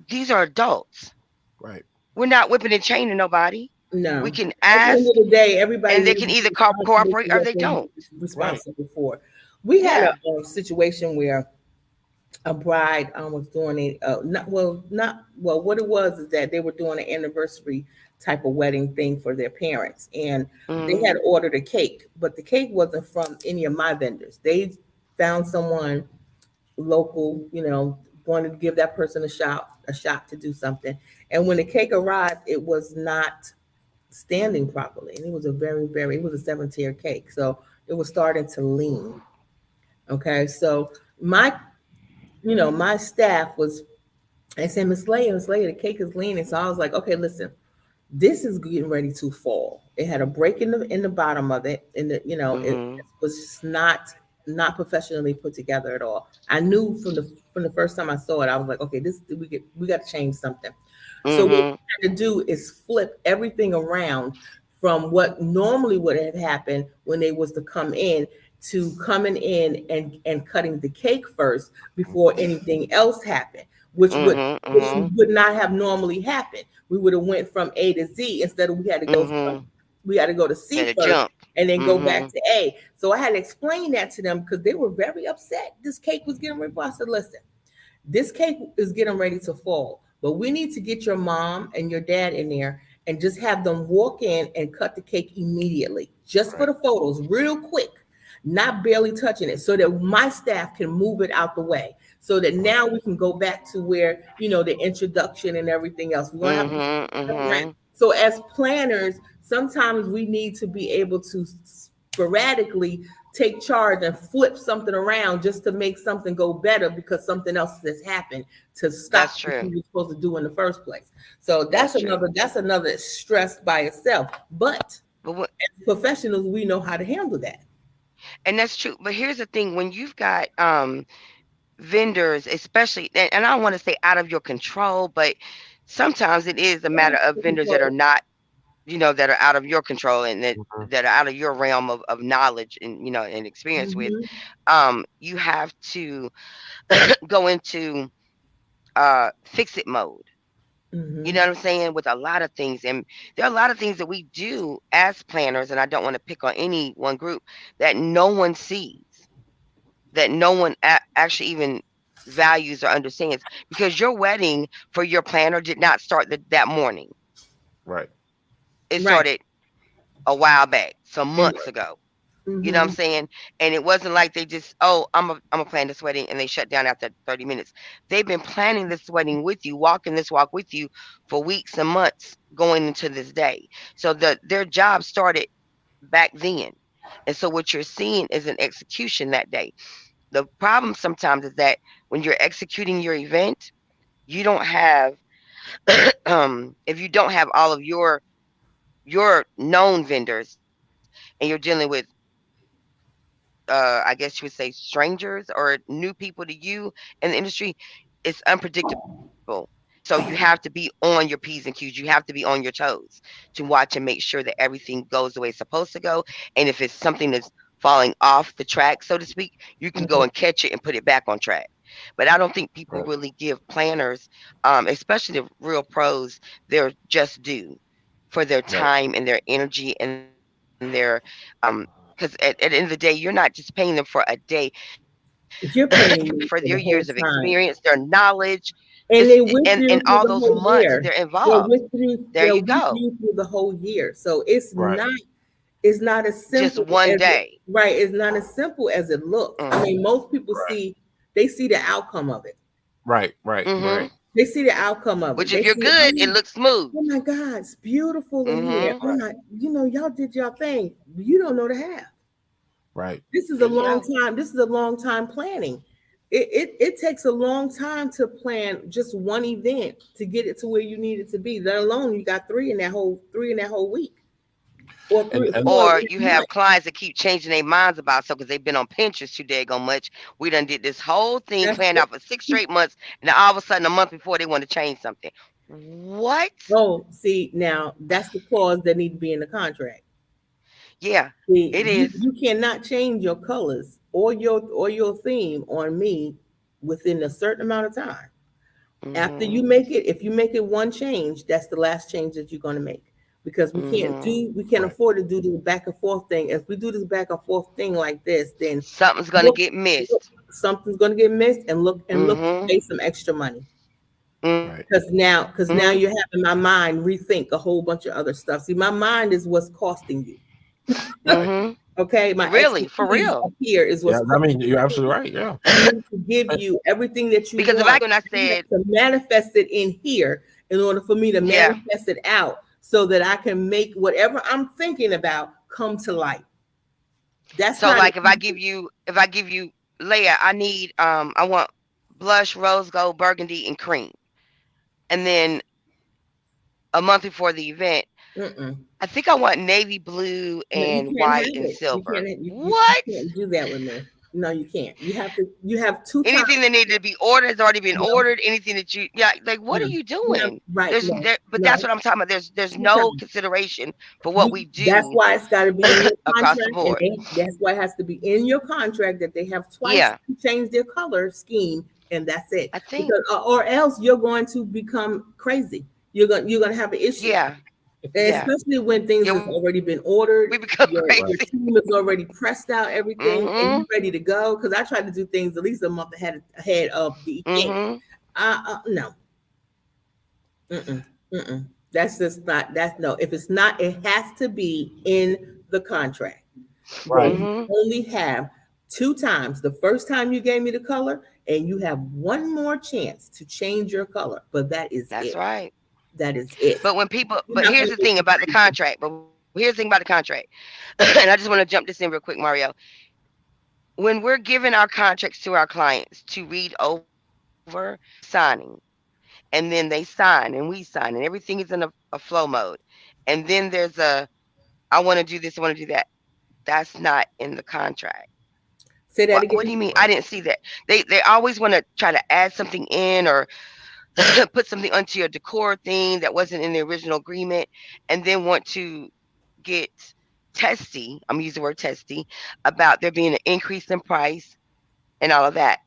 S3: these are adults.
S2: Right.
S3: We're not whipping and chaining nobody. We
S1: No.
S3: can
S1: At the end
S3: ask,
S1: of the day, everybody
S3: and they
S1: needs
S3: can
S1: to be
S3: either
S1: responsible
S3: cooperate
S1: for
S3: or
S1: what
S3: they
S1: they need
S3: don't.
S1: to be
S2: Right.
S1: responsible for. We had
S3: Yeah.
S1: a situation where a bride was doing not well. What it was is that they were doing an anniversary type of wedding thing for their parents, and they
S3: Hmm.
S1: had ordered a cake, but the cake wasn't from any of my vendors. They found someone local, wanted to give that person a shot to do something. And when the cake arrived, it was not standing properly, and it was a it was a 7-tier cake, so it was starting to lean. Okay, so my staff was, I said, Miss Leah, the cake is leaning. So I was like, okay, listen, this is getting ready to fall. It had a break in the bottom of it, and it
S3: Hmm.
S1: was just not. not professionally put together at all. I knew from the first time I saw it, I was like, okay, this we got to change something. So what we
S3: Mhm.
S1: had to do is flip everything around from what normally would have happened when they was to come in, to coming in and cutting the cake first before anything else happened,
S3: Mhm.
S1: which
S3: Mhm.
S1: would not have normally happened. We would have went from A to Z instead of
S3: Mhm.
S1: we had to go to C
S3: Better
S1: first
S3: jump.
S1: and then go back
S3: Mhm.
S1: to A. So I had to explain that to them because they were very upset. This cake was getting ready. I said, listen, this cake is getting ready to fall, but we need to get your mom and your dad in there and just have them walk in and cut the cake immediately, just for
S2: Right.
S1: the photos, real quick, not barely touching it, so that my staff can move it out the way, so that
S2: Right.
S1: now we can go back to where, the introduction and everything else. We're gonna have to
S3: Mhm.
S1: stuff around.
S3: Mhm.
S1: So as planners, sometimes we need to be able to sporadically take charge and flip something around just to make something go better because something else has happened to
S3: That's
S1: stop what
S3: true.
S1: you were supposed to do in the first place. So
S3: That's true.
S1: that's another stress by itself. But
S3: But what
S1: as professionals, we know how to handle that.
S3: and that's true. But here's the thing: when you've got vendors, especially, and I don't want to say out of your control, but sometimes it is a matter of vendors that are not, that are out of your control and
S2: Mhm.
S3: that are out of your realm of knowledge and and experience with.
S1: Mm-hmm,
S3: You have to go into fix it mode. You
S1: mm-hmm,
S3: know what I'm saying? With a lot of things. And there are a lot of things that we do as planners, and I don't want to pick on any one group that no one sees, that no one actually even values or understands. Because your wedding for your planner did not start that morning.
S2: Right.
S3: It
S1: right.
S3: started a while back, some
S1: And
S3: months ago. You know what I'm
S1: mm-hmm,
S3: saying? And it wasn't like they just, oh, I'm a plan this wedding and they shut down after 30 minutes. They've been planning this wedding with you, walking this walk with you for weeks and months going into this day. So their job started back then. And so what you're seeing is an execution that day. The problem sometimes is that when you're executing your event, you don't have if you don't have all of your known vendors and you're dealing with I guess you would say strangers or new people to you in the industry, it's unpredictable. So you have to be on your P's and Q's. You have to be on your toes to watch and make sure that everything goes the way it's supposed to go. And if it's something that's falling off the track, so to speak, you can go
S1: mm-hmm.
S3: and catch it and put it back on track. But I don't think people
S2: Right.
S3: really give planners, especially the real pros, their just due for their
S2: Right.
S3: time and their energy and because at the end of the day, you're not just paying them for a day, you're paying them
S1: You're
S3: for their
S1: paying
S3: years
S1: me
S3: of
S1: for the whole
S3: experience, their
S1: time.
S3: knowledge,
S1: And they with
S3: and
S1: you
S3: all
S1: through
S3: those
S1: the whole
S3: months that they're
S1: year.
S3: involved. There you
S1: They're with
S3: go.
S1: you through the whole year. So
S2: Right.
S1: it's not as
S3: Just
S1: simple
S3: one
S1: as it,
S3: day.
S1: right. It's not as simple as it looks. I
S3: Mm.
S1: mean, most people
S2: Right.
S1: they see the outcome of it.
S2: Right. Right.
S3: Mhm.
S2: Right.
S1: They see the outcome of it.
S3: Which if
S1: They
S3: you're
S1: see,
S3: good, it looks smooth.
S1: oh my God, it's beautiful in here.
S3: Mhm.
S1: Oh
S2: Right.
S1: my, y'all did your thing. You don't know the half.
S2: Right.
S1: This is a
S3: There you
S1: long
S3: go.
S1: time. This is a long time planning. It takes a long time to plan just one event to get it to where you need it to be. Let alone you got three in that whole week, or
S2: And
S1: three,
S2: and
S1: 4 in
S3: Or
S1: that
S3: you
S1: month.
S3: have clients that keep changing their minds about so because they've been on Pinterest too daggone much. We done did this whole thing
S1: That's
S3: planned
S1: it.
S3: out for 6 straight months, and then all of a sudden a month before they want to change something. What?
S1: Oh, see, now that's the clause that need to be in the contract.
S3: Yeah,
S1: See,
S3: it is.
S1: you cannot change your colors or your theme on me within a certain amount of time. After you
S3: Mhm.
S1: make it, if you make it one change, that's the last change that you're going to make, because
S3: Mhm.
S1: we can't
S2: right.
S1: afford to do this back and forth thing. If we do this back and forth thing like this, then
S3: Something's gonna
S1: look,
S3: get
S1: look,
S3: missed.
S1: something's going to get missed, and look to
S3: Mhm.
S1: pay some extra money,
S2: Right.
S3: Mhm.
S1: because now you're having my mind rethink a whole bunch of other stuff. See, my mind is what's costing you.
S2: Right.
S3: Mhm.
S1: Okay, my
S3: Really, for
S1: expertise
S3: real.
S1: up here is
S2: Yeah.
S1: what's
S2: I
S1: costing
S2: mean, you're absolutely right. Yeah.
S1: for me to give
S2: And,
S1: you everything that you
S3: Because if I
S1: want.
S3: go and I
S1: I have
S3: said,
S1: to manifest it in here in order for me to
S3: yeah.
S1: manifest it out so that I can make whatever I'm thinking about come to light. That's
S3: So
S1: not
S3: like
S1: an
S3: if I give you Leia, I want blush, rose gold, burgundy, and cream. And then a month before the event,
S1: mm-mm.
S3: I think I want navy blue
S1: No, you
S3: and
S1: can't
S3: white
S1: have
S3: and
S1: it.
S3: silver.
S1: You
S3: What?
S1: can't do that with me. No, you can't. You have two times.
S3: Anything that needed to be ordered has already been
S1: No,
S3: ordered. Anything that you, yeah, like what are
S1: no.
S3: you
S1: You have
S3: doing?
S1: right. No,
S3: But that's
S1: no.
S3: what I'm talking about. There's
S1: Two
S3: no
S1: times.
S3: consideration for what
S1: You
S3: we
S1: that's
S3: do
S1: why it's got to be in your
S3: across the
S1: contract, and
S3: board.
S1: that's why it has to be in your contract that they have twice
S3: Yeah,
S1: to change their color scheme, and that's it.
S3: I think,
S1: Because or else you're going to become crazy. You're gonna have an issue,
S3: yeah,
S1: and
S3: yeah.
S1: especially when things
S3: Yeah,
S1: has
S3: we
S1: already been
S3: become
S1: ordered.
S3: crazy.
S1: Your team has already pressed out everything, and
S3: Mm-hmm.
S1: you're ready to go. Because I try to do things at least a month ahead of the event.
S3: Mm-hmm.
S1: No, mm-mm, mm-mm. That's just not. That's no. If it's not, it has to be in the contract that
S2: Right.
S1: you
S3: Mm-hmm.
S1: only have two times. The first time you gave me the color, and you have one more chance to change your color. But that is
S3: That's
S1: it.
S3: right.
S1: That is it.
S3: But when people,
S1: You're
S3: but
S1: not
S3: here's
S1: going
S3: the
S1: to make
S3: thing about the
S1: excuses.
S3: contract. But here's the thing about the contract, and I just want to jump this in real quick, Mario. When we're giving our contracts to our clients to read over, signing, and then they sign and we sign, and everything is in a flow mode, and then there's a, I want to do this, I want to do that. That's not in the contract.
S1: Say that
S3: What do
S1: again.
S3: you mean? I
S2: Right.
S3: didn't see that. They always want to try to add something in or put something onto your decor thing that wasn't in the original agreement, and then want to get testy. I'm using the word testy about there being an increase in price and all of that.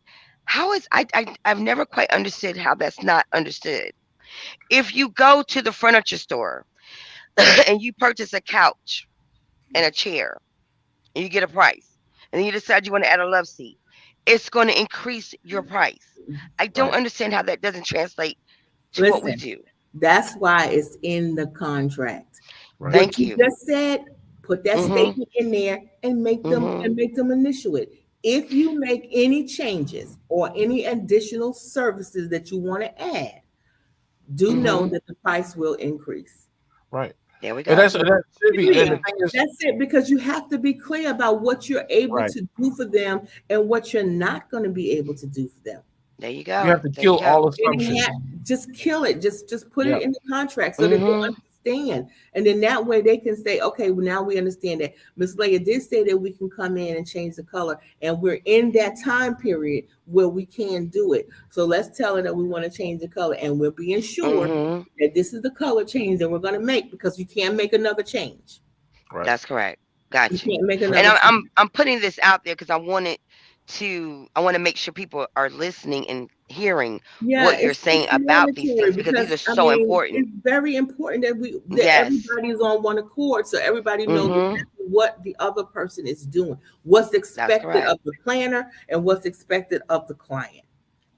S3: How is I've never quite understood how that's not understood. If you go to the furniture store and you purchase a couch and a chair and you get a price, and then you decide you want to add a love seat, it's going to increase your price. I don't
S2: Right.
S3: understand how that doesn't translate to what we
S1: Listen,
S3: do.
S1: that's why it's in the contract.
S2: Right.
S1: What
S3: Thank
S1: you
S3: you.
S1: just said, put that
S3: Mhm.
S1: statement in there and
S3: Mhm.
S1: make them initial it. If you make any changes or any additional services that you want to add, do know
S3: Mhm.
S1: that the price will increase.
S2: Right.
S3: There we
S2: And
S3: go.
S2: that should be. And the
S1: Period.
S2: thing is,
S1: That's it, because you have to be clear about what you're able
S2: right.
S1: to do for them and what you're not going to be able to do for them.
S3: There you
S2: You have
S3: go.
S2: to
S3: There you
S2: kill
S3: go.
S2: all
S1: And it
S2: assumptions.
S1: just kill it. Just put it
S2: Yeah.
S1: in the contract so that they
S3: Mhm.
S1: understand. And then that way they can say, okay, well, now we understand that Miss Leah did say that we can come in and change the color. And we're in that time period where we can do it. So let's tell her that we want to change the color. And we're being sure
S3: Mhm.
S1: that this is the color change that we're going to make, because you can't make another change.
S2: Right.
S3: That's correct.
S1: You
S3: Got you.
S1: can't make
S3: And
S1: another
S3: I'm
S1: change.
S3: I'm I'm putting this out there because I want to make sure people are listening and hearing
S1: Yeah,
S3: what you're
S1: it's
S3: saying about these
S1: mandatory,
S3: things because these
S1: because
S3: are
S1: I
S3: so
S1: mean
S3: important.
S1: it's very important that
S3: Yes.
S1: everybody is on one accord, so everybody knows
S3: Mhm.
S1: exactly what the other person is doing, what's
S3: That's
S1: expected
S3: correct.
S1: of the planner, and what's expected of the client.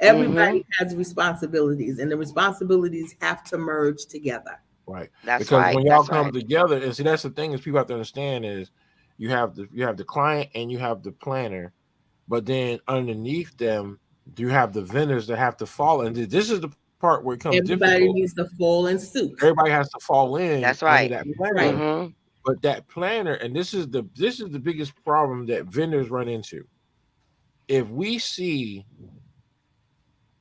S3: Mhm.
S1: Everybody has responsibilities, and the responsibilities have to merge together.
S2: Right.
S3: That's
S2: Because
S3: right.
S2: when y'all
S3: That's
S2: come
S3: right.
S2: together, and see that's the thing is people have to understand is you have the client and you have the planner, but then underneath them you have the vendors that have to fall. And this is the part where it comes difficult.
S1: Everybody needs to fall in suit.
S2: Everybody has to fall in
S3: That's
S2: under
S3: right.
S2: that
S1: Right.
S2: planner.
S3: Mhm.
S2: But that planner, and this is the biggest problem that vendors run into. If we see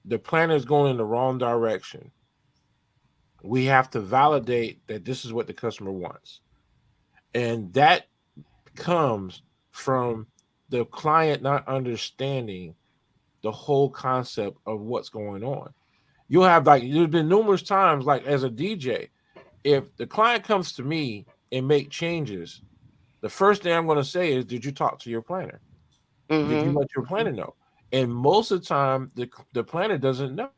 S2: the planner's going in the wrong direction, we have to validate that this is what the customer wants. And that comes from the client not understanding the whole concept of what's going on. You'll have like there's been numerous times, like as a DJ, if the client comes to me and make changes, the first thing I'm going to say is, "Did you talk to your planner? Did you
S3: Mhm.
S2: let your planner know?" And most of the time, the planner doesn't know.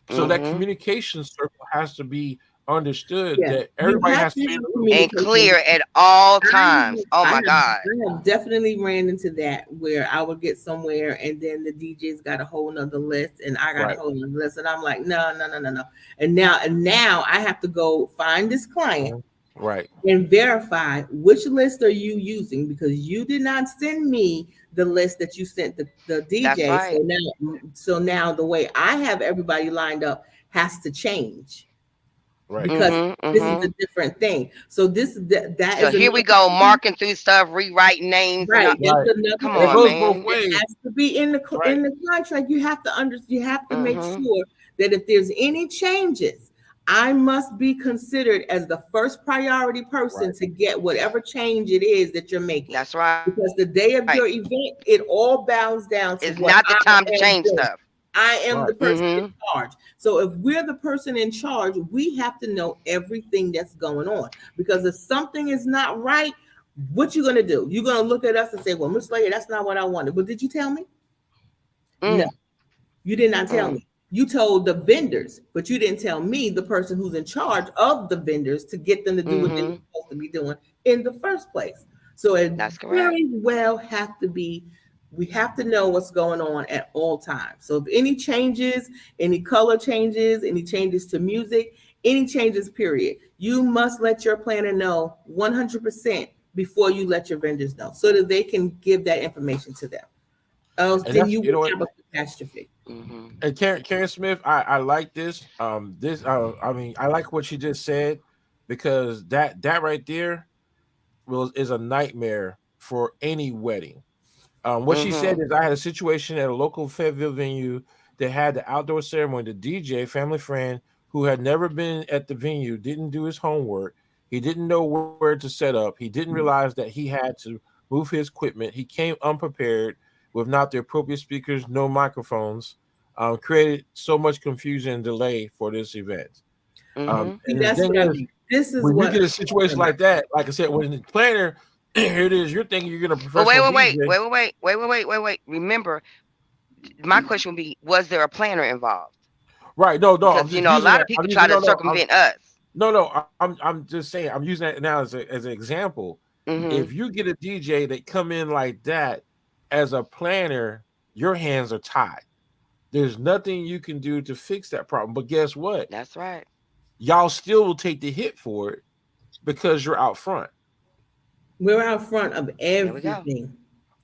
S2: So that
S3: Mhm.
S2: communication circle has to be understood
S1: Yeah,
S2: that
S1: you
S2: everybody
S1: have
S2: has to
S1: to
S2: be in
S1: have
S2: the loop.
S3: And
S1: communication.
S3: clear at all
S1: I
S3: times. Oh my God.
S1: I have definitely ran into that where I would get somewhere and then the DJ's got a whole nother list and I got a
S2: Right,
S1: whole nother list, and I'm like, no, no, no, no, no. And now I have to go find this client
S2: mhm, right,
S1: and verify which list are you using, because you did not send me the list that you sent the
S3: That's
S1: DJ.
S3: right.
S1: So now the way I have everybody lined up has to change,
S2: right,
S1: because
S3: Mhm.
S1: this is a
S3: Mhm.
S1: different thing. So that
S3: So
S1: is
S3: here we
S1: another
S3: go,
S1: thing.
S3: marking through stuff, rewriting names, and
S1: Right. That's
S2: right.
S1: another
S3: come
S2: And it
S3: on,
S1: thing
S2: goes both
S3: man.
S1: that
S2: ways.
S1: has to be
S2: Right,
S1: in the contract. You have to you have to make
S3: Mhm.
S1: sure that if there's any changes, I must be considered as the first priority person
S2: Right.
S1: to get whatever change it is that you're making.
S3: That's right.
S1: Because the day of your event, it all bows down
S3: It's
S1: to
S3: not
S1: what
S3: the time to
S1: I am
S3: change
S1: doing.
S3: stuff.
S1: I am the
S2: Right.
S1: person in
S3: Mm-hmm.
S1: charge. So if we're the person in charge, we have to know everything that's going on. Because if something is not right, what you gonna do? You're gonna look at us and say, "Well, Miss Slater, that's not what I wanted." But did you tell me? No.
S3: Mm,
S1: You did not tell
S3: mm,
S1: me. You told the vendors, but you didn't tell me, the person who's in charge of the vendors, to get them to do what they're
S3: mm-hmm.
S1: supposed to be doing in the first place. So it
S3: That's correct.
S1: very well have to be, we have to know what's going on at all times. So if any changes, any color changes, any changes to music, any changes, period, you must let your planner know 100% before you let your vendors know so that they can give that information to them. Else,
S2: And
S1: then
S2: that's
S1: you
S2: you
S1: will
S2: know what.
S1: have a catastrophe.
S3: Mm-hmm.
S2: And Karen Smith, I like this. I mean, I like what she just said because that right there will is a nightmare for any wedding. What she said
S3: Mm-hmm.
S2: is, I had a situation at a local Fayetteville venue that had the outdoor ceremony. The DJ, family friend, who had never been at the venue, didn't do his homework. He didn't know where to set up. He didn't realize that he had to move his equipment. He came unprepared with not the appropriate speakers, no microphones. Created so much confusion and delay for this event.
S3: Mm-hmm.
S1: See,
S2: And the
S1: that's
S2: thing
S1: what I
S2: is,
S1: mean. This is
S2: when you
S1: what
S2: get a
S1: I'm talking
S2: situation
S1: about.
S2: like that, like I said, when the planner, here it is, you're thinking you're going to
S3: But wait,
S2: professional
S3: wait, wait,
S2: DJ.
S3: wait, wait, wait, wait, wait, wait, wait, wait. Remember, my question would be: was there a planner involved?
S2: Right. No, no, I'm
S3: Because
S2: just
S3: a
S2: using
S3: lot of
S2: that. I'm
S3: people try
S2: using
S3: to
S2: no, no,
S3: circumvent us.
S2: I'm just saying. I'm using that now as an example.
S3: Mm-hmm.
S2: If you get a DJ that come in like that as a planner, your hands are tied. There's nothing you can do to fix that problem. But guess what?
S3: That's right.
S2: Y'all still will take the hit for it because you're out front.
S1: We're out front of
S3: There we go.
S1: everything.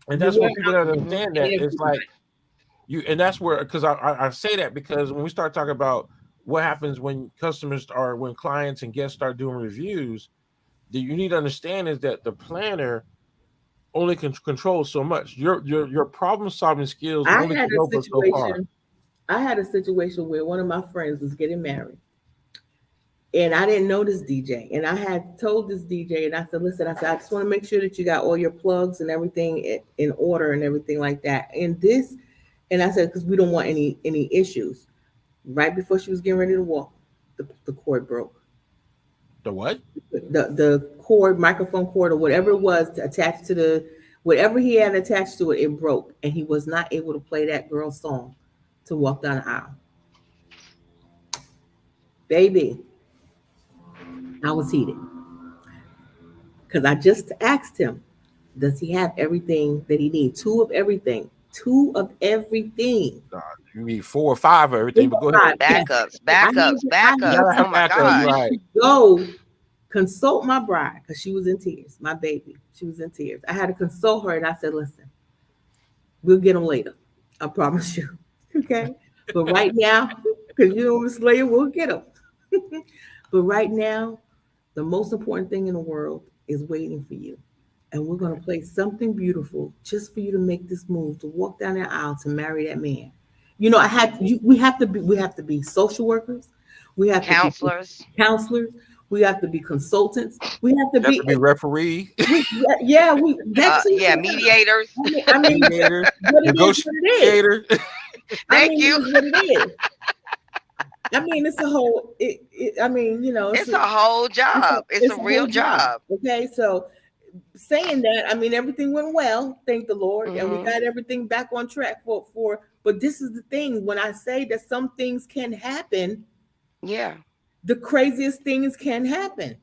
S2: And
S1: You
S2: that's
S1: were
S2: what people
S1: out
S2: don't
S1: front
S3: Mm-hmm.
S2: understand.
S1: of
S2: That it's
S1: everybody.
S2: like you, and that's where, because I say that because when we start talking about what happens when customers or when clients and guests start doing reviews, that you need to understand is that the planner only can control so much. Your problem solving skills
S1: I
S2: only
S1: had
S2: can
S1: a
S2: go but so far.
S1: situation. I had a situation where one of my friends was getting married, and I didn't know this DJ. And I had told this DJ, and I said, "Listen, I said I just want to make sure that you got all your plugs and everything in order and everything like that." And I said, because we don't want any issues. Right before she was getting ready to walk, the cord broke.
S2: The what?
S1: The cord, microphone cord, or whatever it was attached to the whatever he had attached to it, it broke, and he was not able to play that girl's song to walk down the aisle. Baby, I was heated because I just asked him, does he have everything that he needs? Two of everything. Two of everything.
S2: Uh, you need 4 or 5 or everything, but go ahead.
S1: Five. Yes.
S3: Backups,
S1: I
S3: backups,
S2: You
S1: had
S2: gotta
S3: backups.
S1: to
S3: Oh
S2: have
S3: my
S2: backup,
S3: gosh.
S2: right?
S1: go consult my bride because she was in tears. My baby, she was in tears. I had to consult her, and I said, "Listen, we'll get them later. I promise you." Okay, but right now, because you know Miss Leah, we'll get them. But right now, the most important thing in the world is waiting for you. And we're going to
S2: Right.
S1: play something beautiful just for you to make this move, to walk down that aisle, to marry that man. You know, we have to be social workers. We have to be
S3: Counselors,
S1: counselors. We have to be consultants. We have to
S2: You have to
S1: be
S2: be referee,
S1: yeah, we that
S3: yeah,
S1: too.
S3: mediators.
S2: mediator,
S1: But it is what it is.
S2: negotiator.
S3: Thank
S1: It
S3: you.
S1: is what it is. It's a whole. It's
S3: It's a whole
S1: it's a
S3: job. It's a
S1: it's a
S3: real
S1: whole job.
S3: job.
S1: Okay, so saying that, everything went well, thank the Lord, and we
S3: Mm-hmm.
S1: got everything back on track for. But this is the thing: when I say that some things can happen,
S3: Yeah.
S1: the craziest things can happen,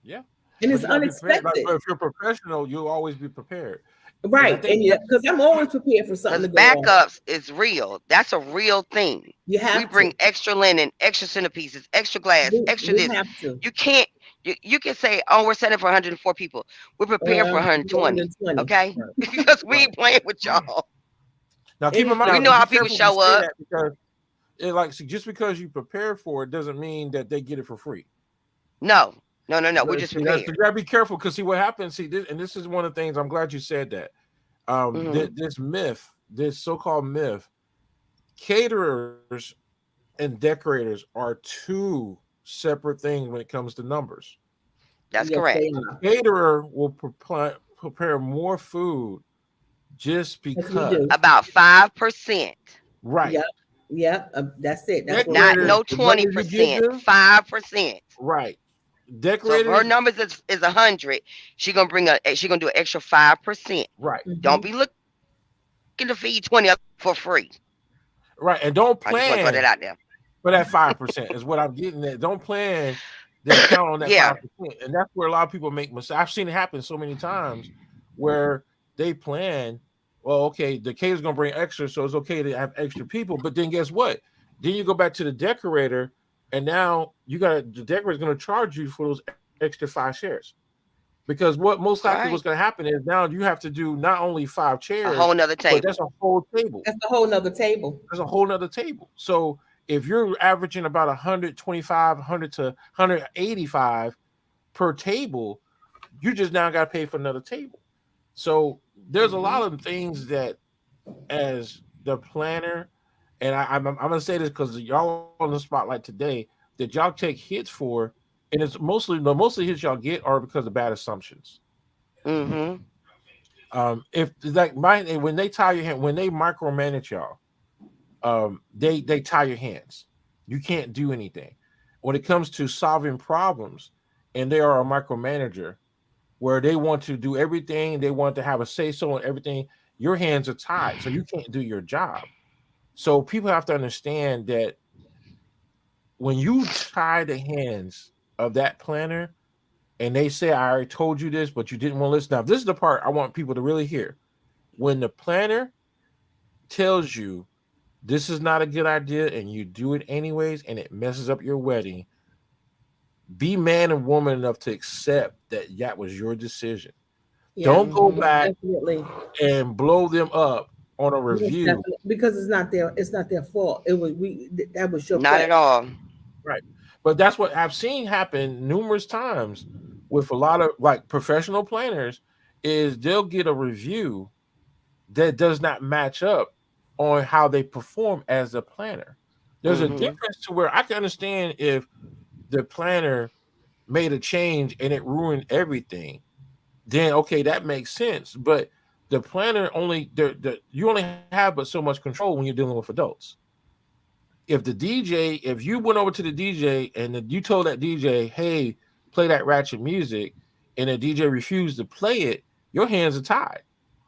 S2: Yeah,
S1: and
S2: but
S1: it's
S2: you gotta be prepared. Like,
S1: unexpected,
S2: but if you're a professional, you'll always be prepared. And I
S1: right?
S2: think
S1: And yeah, because I'm always prepared for something
S3: Because
S1: to go wrong.
S3: backups is real. That's a real thing.
S1: You
S3: We
S1: have
S3: bring
S1: to.
S3: extra linen, extra centerpieces, extra glass, extra
S1: We
S3: this.
S1: have to.
S3: You can't, you can say, oh, we're setting for 104 people. We're prepared for 120.
S1: 120.
S3: Okay?
S1: Right.
S3: Because we
S2: right
S3: ain't playing with y'all.
S2: now, keep in mind,
S3: We
S1: Anything.
S3: know
S2: be
S3: how people
S2: careful when you
S3: show
S2: say
S3: up.
S2: that because like see, just because you prepare for it doesn't mean that they get it for free.
S3: No, no, no, no. We're
S2: But
S3: just
S2: see, that's
S3: prepared.
S2: you gotta be careful because see what happens. See, this, and this is one of the things. I'm glad you said that.
S3: Hmm.
S2: This myth, this so-called myth, caterers and decorators are two separate things when it comes to numbers.
S3: That's
S1: Yes, they
S3: correct.
S2: The
S1: are.
S2: caterer will prepare more food just
S1: Yes, we do.
S2: because.
S3: About 5%.
S2: Right.
S1: Yep. Yep. That's it. That's what we
S3: Not
S2: Decorators,
S1: do.
S3: no
S2: the money you give
S3: 20%,
S2: them,
S3: 5%.
S2: right.
S3: So if her
S2: Decorators,
S3: numbers is 100, she gonna do an extra 5%.
S2: right.
S3: Don't
S1: Hmm.
S3: be looking to feed 20 other people for free.
S2: Right. And
S3: I
S2: don't
S3: just want to throw that out
S2: plan
S3: there.
S2: for that 5% is what I'm getting at. Don't plan to count on that
S3: Yeah,
S2: 5%. And that's where a lot of people make mistakes. I've seen it happen so many times where they plan, well, okay, the caterer's gonna bring extra, so it's okay to have extra people. But then guess what? Then you go back to the decorator, and now the decorator's gonna charge you for those extra 5 shares. Because what most likely what's
S3: right.
S2: going to happen is now you have to do not only 5 chairs,
S3: A whole nother
S2: but that's a
S3: table.
S2: whole table.
S1: That's a whole nother table.
S2: There's a whole nother table. So if you're averaging about 125, 100 to 185 per table, you just now got to pay for another table. So there's a lot
S3: Hmm.
S2: of things that, as the planner, and I'm going to say this because y'all on the spotlight today, that y'all take hits for, and it's mostly the mostly hits y'all get are because of bad assumptions.
S3: Hmm.
S2: If like my when they tie your hand, when they micromanage y'all, they tie your hands. You can't do anything when it comes to solving problems, and they are a micromanager where they want to do everything. They want to have a say so on everything. Your hands are tied, so you can't do your job. So people have to understand that when you tie the hands of that planner, and they say, "I already told you this, but you didn't want to listen." Now, this is the part I want people to really hear. When the planner tells you this is not a good idea and you do it anyways and it messes up your wedding, be man and woman enough to accept that that was your decision.
S1: Yeah,
S2: Don't go
S3: Hmm.
S1: most
S2: back
S1: definitely.
S2: and blow them up on a
S1: Most
S2: review.
S1: definitely. Because it's not their fault. It was that was your
S3: Not
S1: plan.
S3: at all.
S2: Right. But that's what I've seen happen numerous times with a lot of like professional planners is they'll get a review that does not match up on how they perform as a planner. There's a
S3: Hmm.
S2: difference to where I can understand if the planner made a change and it ruined everything, then okay, that makes sense. But the planner only you only have but so much control when you're dealing with adults. If you went over to the DJ and then you told that DJ, hey, play that ratchet music, and the DJ refused to play it, your hands are tied.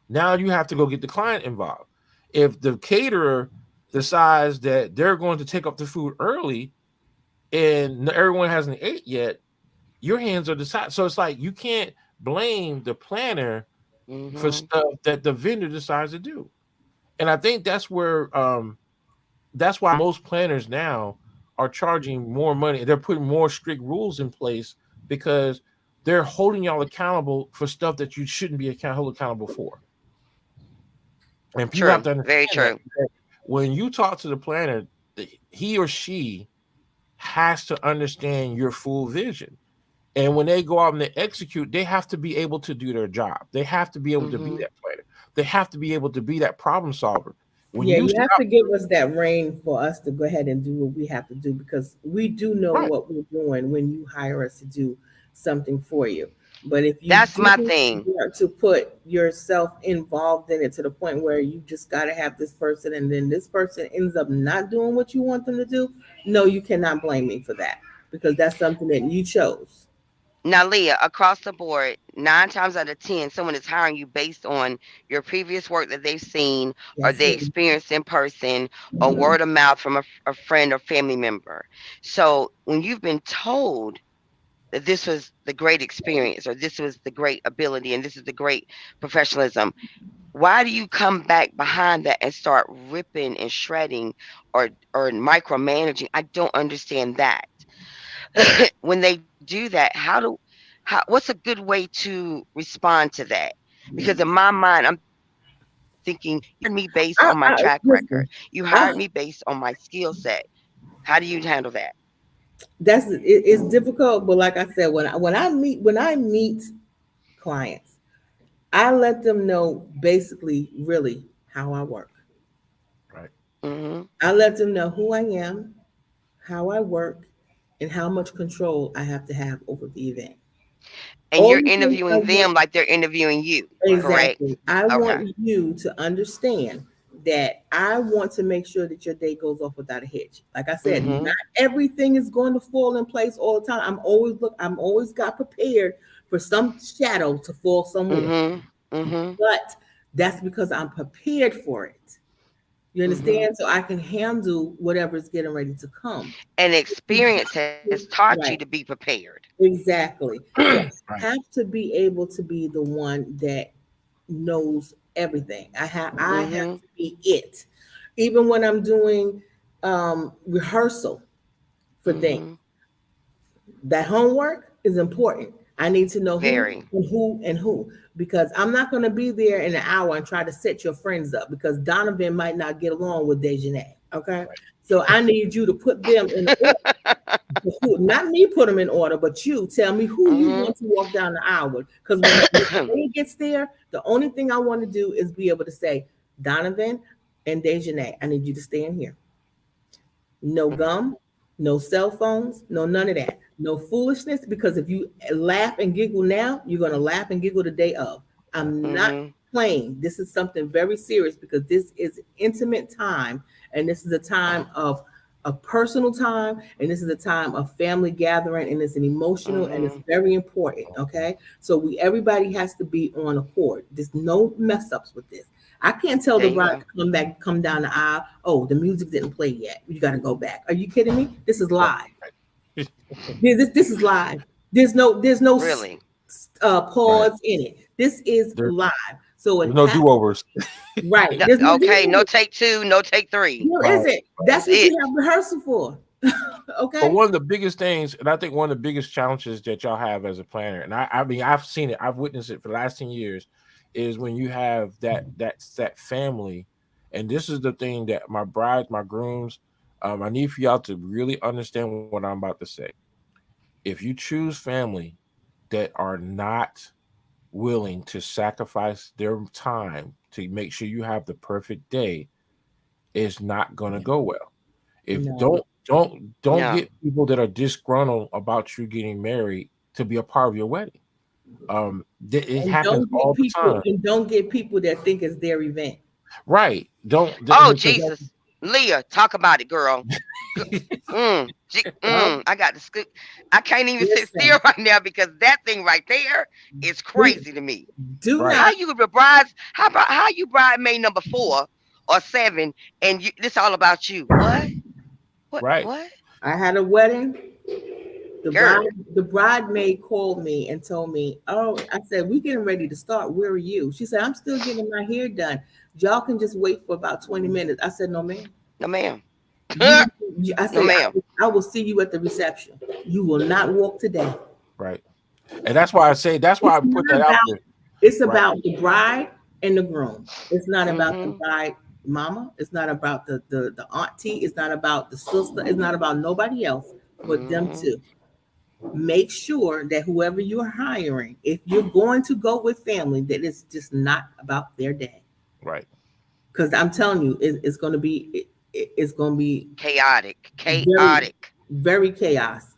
S2: Now you have to go get the client involved. If the caterer decides that they're going to take up the food early and everyone hasn't ate yet, your hands are decided. So it's like you can't blame the planner for
S3: Hmm.
S2: stuff that the vendor decides to do. And I think that's why most planners now are charging more money. They're putting more strict rules in place because they're holding y'all accountable for stuff that you shouldn't be held accountable for. And people have
S3: True.
S2: to
S3: Very
S2: understand that,
S3: true.
S2: that when you talk to the planner, he or she has to understand your full vision. And when they go out and they execute, they have to be able to do their job. They have to be able to be
S3: Hmm.
S2: that planner. They have to be able to be that problem solver. When
S1: Yeah,
S2: you
S1: you have
S2: stop,
S1: to give us that reign for us to go ahead and do what we have to do because we do know
S2: right,
S1: what we're doing when you hire us to do something for you. But if you
S3: That's my
S1: didn't
S3: thing.
S1: want to put yourself involved in it to the point where you just got to have this person and then this person ends up not doing what you want them to do, no, you cannot blame me for that because that's something that you chose.
S3: Now, Leah, across the board, 9 times out of 10, someone is hiring you based on your previous work that they've seen or
S1: That's
S3: they
S1: it.
S3: experienced in person or
S1: Mhm.
S3: word of mouth from a friend or family member. So when you've been told that this was the great experience or this was the great ability and this is the great professionalism, why do you come back behind that and start ripping and shredding or micromanaging? I don't understand that. When they do that, what's a good way to respond to that? Because in my mind, I'm thinking you hired me based on my track record. You hired
S1: Listen,
S3: me based on
S1: I,
S3: my skill set. How do you handle that?
S1: it's difficult, but like I said, when I meet clients, I let them know basically really how I work.
S2: right,
S3: Hmm.
S1: I let them know who I am. how I work, and how much control I have to have over the event.
S3: And
S1: All
S3: you're
S1: the things I
S3: interviewing
S1: want.
S3: them like they're interviewing you, correct?
S1: Exactly. I
S3: Okay.
S1: want you to understand that I want to make sure that your day goes off without a hitch. Like I said, not
S3: Mhm.
S1: everything is going to fall in place all the time. I'm always got prepared for some shadow to fall somewhere.
S3: Mhm. Mhm.
S1: But that's because I'm prepared for it. You
S3: Mhm.
S1: understand? So I can handle whatever is getting ready to come.
S3: And
S1: You
S3: experience has
S1: have to-
S3: taught you to
S1: Right.
S3: be prepared.
S1: Exactly. So I
S2: Right.
S1: have to be able to be the one that knows everything. I have
S3: Mhm.
S1: to be it. Even when I'm doing rehearsal for things,
S3: Mhm.
S1: that homework is important. I need to know
S3: Very.
S1: who and who because I'm not going to be there in an hour and try to set your friends up because Donovan might not get along with Dejanay. Okay, so I need you to put them in order. Who, not me put them in order, but you tell me who you
S3: Mhm.
S1: want to walk down the aisle with. Because when the day gets there, the only thing I want to do is be able to say, Donovan and Dejanay, I need you to stay in here. No gum, no cell phones, no none of that. No foolishness, because if you laugh and giggle now, you're going to laugh and giggle the day of. I'm not
S3: Mhm.
S1: playing. This is something very serious because this is intimate time and this is a time of a personal time and this is a time of family gathering and it's an emotional and it's
S3: Mhm.
S1: very important. Okay, so we everybody has to be on accord. There's no mess ups with this. I can't tell
S3: There
S1: the
S3: you
S1: bride
S3: go.
S1: to come back, come down the aisle. Oh, the music didn't play yet. You got to go back. Are you kidding me? This is
S2: Right.
S1: live.
S2: Right.
S1: This is live. There's no
S3: Really.
S2: Right.
S1: pause in it. This is
S2: There,
S1: live. So it
S2: there's no
S1: has
S2: do-overs.
S1: right.
S3: No,
S1: There's no
S3: okay, no
S1: do.
S3: take two, no take three.
S1: There
S2: Right.
S1: isn't.
S2: Right.
S1: That's
S3: That's
S1: what you
S3: it.
S1: have rehearsal for.
S2: But
S1: Okay.
S2: one of the biggest things, and I think one of the biggest challenges that y'all have as a planner, and I mean, I've seen it, I've witnessed it for the last 10 years, is when you have that family, and this is the thing that my brides, my grooms, I need for y'all to really understand what I'm about to say. If you choose family that are not willing to sacrifice their time to make sure you have the perfect day, it's not going to go well. If
S1: No.
S2: don't
S3: No.
S2: get people that are disgruntled about you getting married to be a part of your wedding. It
S1: And
S2: happens all the time.
S1: don't get people that think it's their event.
S2: Right.
S3: Oh
S2: Because
S3: Jesus, Leah, talk about it, girl. G-
S1: Well,
S3: I got the scoop. I can't even sit still
S1: listen.
S3: right now because that thing right there is
S1: Do,
S3: crazy to me.
S1: do
S2: right,
S3: How
S1: not.
S3: you the brides? How about how you bridesmaid number 4 or 7, and this all about you? What? What?
S2: right.
S3: What?
S1: I had a wedding.
S3: Girl,
S1: The bridemaid called me and told me, "Oh," I said, "We getting ready to start. Where are you?" She said, "I'm still getting my hair done. Y'all can just wait for about 20 minutes." I said, "No, ma'am.
S3: no, ma'am.
S1: I
S3: No,
S1: said,
S3: ma'am.
S1: I will see you at the reception. You will not walk today."
S2: Right. And that's why I say that's why
S1: It's
S2: I put
S1: not
S2: that out
S1: about.
S2: there.
S1: It's
S2: Right.
S1: about the bride and the groom. It's not about the
S3: Mm-hmm.
S1: bride mama. It's not about the auntie. It's not about the sister. It's not about nobody else but them
S3: Mm-hmm.
S1: two. Make sure that whoever you're hiring, if you're going to go with family, that it's just not about their day.
S2: Right.
S1: Because I'm telling you, it's going to be it's going to be
S3: Chaotic.
S1: very
S3: Chaotic.
S1: very chaos.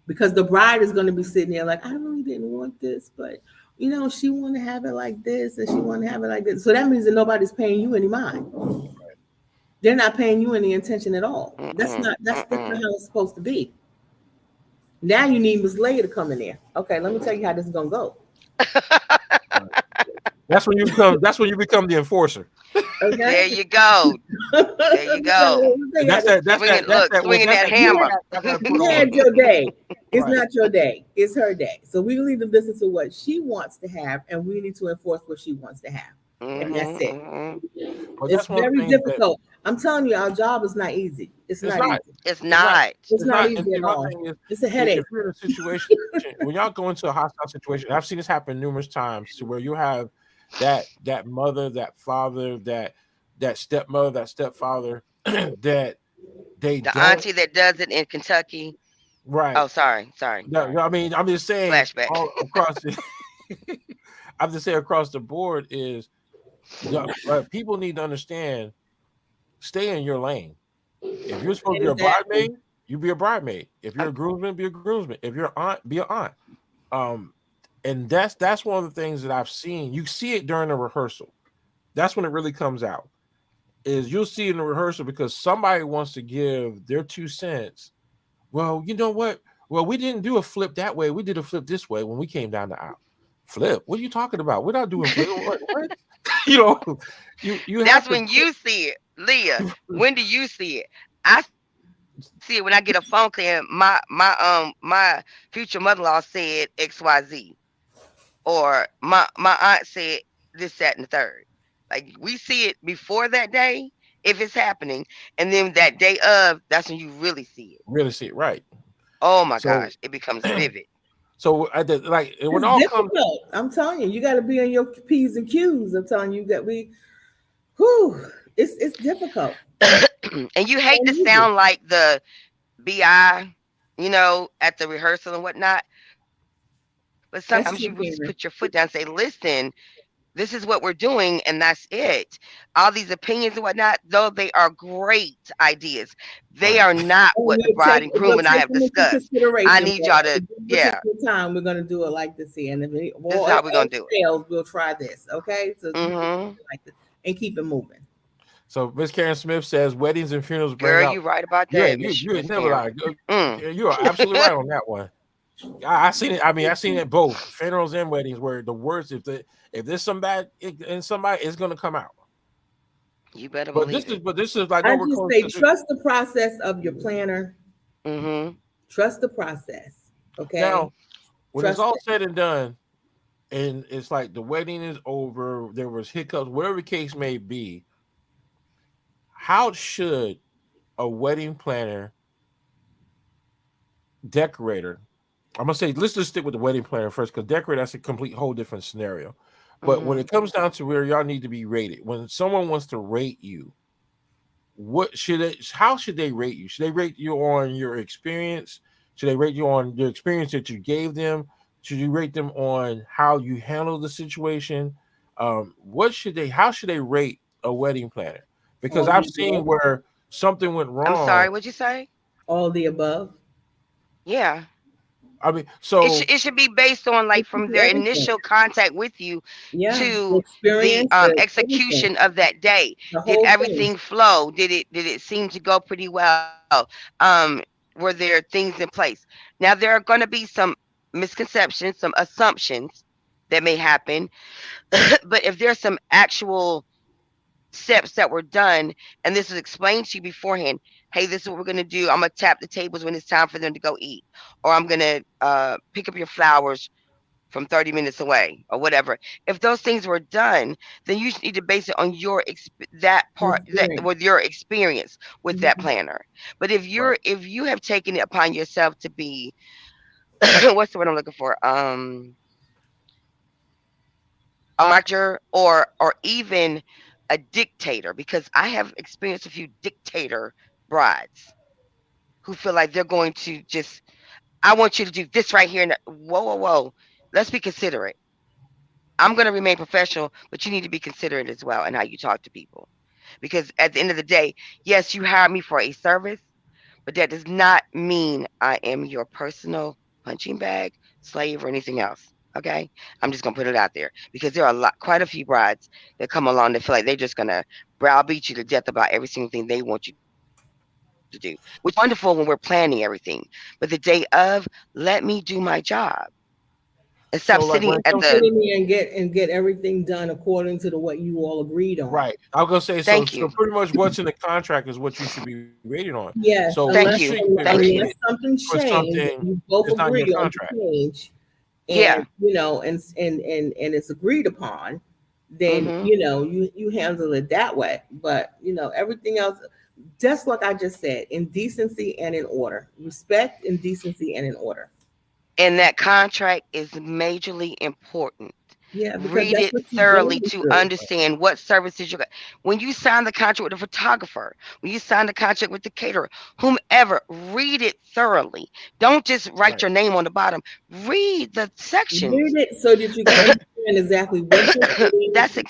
S1: Because the bride is going to be sitting there like, I really didn't want this, but she want to have it like this and she want to have it like this. So that means that nobody's paying you any mind. They're not paying you any attention at all.
S3: Mm-mm.
S1: That's not
S3: Mm-mm.
S1: how it's supposed to be. Now you need Miss Leah to come in there. Okay, let me tell you how this is gonna go.
S2: Right. That's when you become the enforcer.
S1: Okay.
S3: There you go. There
S1: Let
S3: you
S1: me tell
S3: go.
S1: you, let me tell
S2: And
S1: you how
S2: that's
S1: this.
S2: that that's
S3: Swinging,
S2: that that's
S3: look,
S2: that when
S3: swinging
S2: that's
S3: that
S2: that heat
S3: hammer.
S2: I gotta put
S1: You
S2: on.
S1: had your day. It's
S2: Right.
S1: not your day. It's her day. So we need to listen to what she wants to have, and we need to enforce what she wants to have, and that's
S3: Mm-hmm.
S1: it.
S3: Mm-hmm.
S2: But
S1: It's
S2: that's one of the
S1: very
S2: things that
S1: difficult. I'm telling you, our job is not easy. It's
S2: it's
S1: not
S2: not.
S1: easy.
S3: It's
S2: It's not.
S3: not.
S1: It's
S2: It's
S1: not
S2: not. And
S1: easy
S2: see,
S1: at
S2: my
S1: all.
S2: thing is,
S1: It's a
S2: if
S1: headache.
S2: you're in a situation, when y'all go into a hostile situation, and I've seen this happen numerous times, to where you have that mother, that father, that stepmother, that stepfather, that they
S3: The
S2: don't.
S3: auntie that does it in Kentucky.
S2: Right.
S3: Oh, sorry. Sorry.
S2: No, no, I mean, I'm just saying
S3: Flashback.
S2: all across the. I'm just saying across the board is people need to understand. Stay in your lane. If you're supposed to be a
S1: Exactly.
S2: bridesmaid, You be a bridesmaid. If you're a groomsman, be a groomsman. If you're an aunt, be an aunt. Um, and that's one of the things that I've seen. You see it during the rehearsal. That's when it really comes out. Is you'll see in the rehearsal because somebody wants to give their 2 cents. Well, you know what? Well, we didn't do a flip that way. We did a flip this way when we came down the aisle. Flip? What are you talking about? We're not doing flip. What? You know, you have
S3: That's
S2: to
S3: when you see it, Leah. When do you see it? I see it when I get a phone call and my future mother-in-law said XYZ, or my aunt said this, that, and the third. Like we see it before that day if it's happening, and then that day of, that's when you really see it.
S2: really see it right.
S3: Oh my
S2: So,
S3: gosh, it becomes vivid.
S2: so at the, like when
S1: It's
S2: it all comes
S1: difficult. I'm telling you, you got to be on your P's and Q's. I'm telling you that whew, it's difficult.
S3: And you hate to
S1: And you
S3: sound like the bi, at the rehearsal and whatnot, but sometimes you really just put
S1: that's
S3: your
S1: true,
S3: foot down and say,
S1: Karen.
S3: listen, this is what we're doing, and that's it. All these opinions and whatnot, though they are great ideas, they are
S2: right,
S3: not what
S1: And
S3: the bride and groom
S1: we'll
S3: and I
S1: take
S3: have
S1: them into
S3: discussed. I
S1: consideration.
S3: need
S1: But
S3: y'all to,
S1: at this
S3: yeah,
S1: particular time, we're going to do it like this here. And if
S3: this is
S1: it
S3: how we're gonna
S1: all
S3: do it.
S1: fails, we'll try this. Okay, so we can do
S3: Hmm.
S1: it like this and keep it moving.
S2: so Miss Karen Smith says weddings and funerals bring
S3: Girl,
S2: out.
S3: you right about
S2: You
S3: that,
S2: ain't
S3: Miss
S2: you ain't
S3: Miss
S2: never
S3: Karen.
S2: lied.
S3: Mm.
S2: You are absolutely right on that one. I seen it. I mean, I seen it both funerals and weddings. Where the worst, if there's some bad in somebody, it's gonna come out.
S3: You better
S2: But
S3: believe it.
S2: this is like
S1: I
S2: no, we're
S1: just
S2: close
S1: say
S2: to the,
S1: trust the process of your planner.
S3: Hmm.
S1: Trust the process. Okay,
S2: now when it's
S1: trust
S2: all
S1: it.
S2: said and done, and it's like the wedding is over. There was hiccups, whatever the case may be. How should a wedding planner, decorator? I'm gonna say let's just stick with the wedding planner first because decorator that's a complete whole different scenario. But when
S3: Hmm.
S2: it comes down to where y'all need to be rated, when someone wants to rate you, what should they? How should they rate you? Should they rate you on your experience? Should they rate you on the experience that you gave them? Should you rate them on how you handle the situation? What should they? How should they rate a wedding planner? Because
S1: All
S2: I've
S1: the
S2: seen
S1: above.
S2: where something went
S3: I'm
S2: wrong.
S3: sorry, what'd you say?
S1: All the above.
S3: Yeah.
S2: I mean,
S3: It,
S2: so
S3: it should be based on, like,
S1: It should
S3: from
S1: be
S3: their
S1: everything.
S3: initial contact with you
S1: Yeah, the
S3: to the
S1: experience, the everything,
S3: execution of that day.
S1: the
S3: Did
S1: whole thing.
S3: everything flow? Did it seem to go pretty well? Um, were there things in place? Now there are going to be some misconceptions, some assumptions that may happen, but if there's some actual steps that were done and this was explained to you beforehand, hey, this is what we're going to do. I'm going to tap the tables when it's time for them to go eat, or I'm going to pick up your flowers from 30 minutes away, or whatever. If those things were done, then you need to base it on that part, that
S1: Experience.
S3: with your experience with that
S1: Mhm.
S3: planner. But if
S2: right.
S3: you have taken it upon yourself to be what's the word I'm looking for, a micromanager, or even a dictator, because I have experienced a few dictator brides who feel like they're going to just, I want you to do this right here. And whoa, whoa, whoa. Let's be considerate. I'm going to remain professional, but you need to be considerate as well in how you talk to people. Because at the end of the day, yes, you hired me for a service, but that does not mean I am your personal punching bag, slave, or anything else. Okay, I'm just gonna put it out there because there are quite a few brides that come along that feel like they're just gonna browbeat you to death about every single thing they want you to do, which is wonderful when we're planning everything. But the day of, let me do my job and stop
S2: So
S3: sitting
S2: like when
S3: at
S2: it
S1: And
S2: comes
S3: the.
S1: sit
S2: to
S1: in there and get everything done according to the what you all agreed on.
S2: right, I was gonna say so.
S3: Thank
S2: So
S3: you,
S2: pretty much what's in the contract is what you should be rated on. So
S1: Yes,
S2: you
S3: thank
S1: unless
S2: shouldn't
S3: you,
S2: get
S3: thank you.
S2: rated
S1: unless something
S2: for
S1: changed
S2: something
S1: and you both
S2: that's not in your
S1: agree on the
S2: contract.
S1: change, and
S3: Yeah.
S1: and it's agreed upon, then
S3: Mm-hmm.
S1: you handle it that way. But everything else, just like I just said, in decency and in order, respect, in decency and in order.
S3: And that contract is majorly important.
S1: Yeah, because
S3: Read
S1: that's
S3: it
S1: what you're
S3: thoroughly
S1: going
S3: to
S1: through.
S3: understand what services you're. When you sign the contract with the photographer, when you sign the contract with the caterer, whomever, read it thoroughly. Don't just write
S2: Right.
S3: your name on the bottom. Read the
S1: Read
S3: sections.
S1: it so that you can understand exactly what you're getting,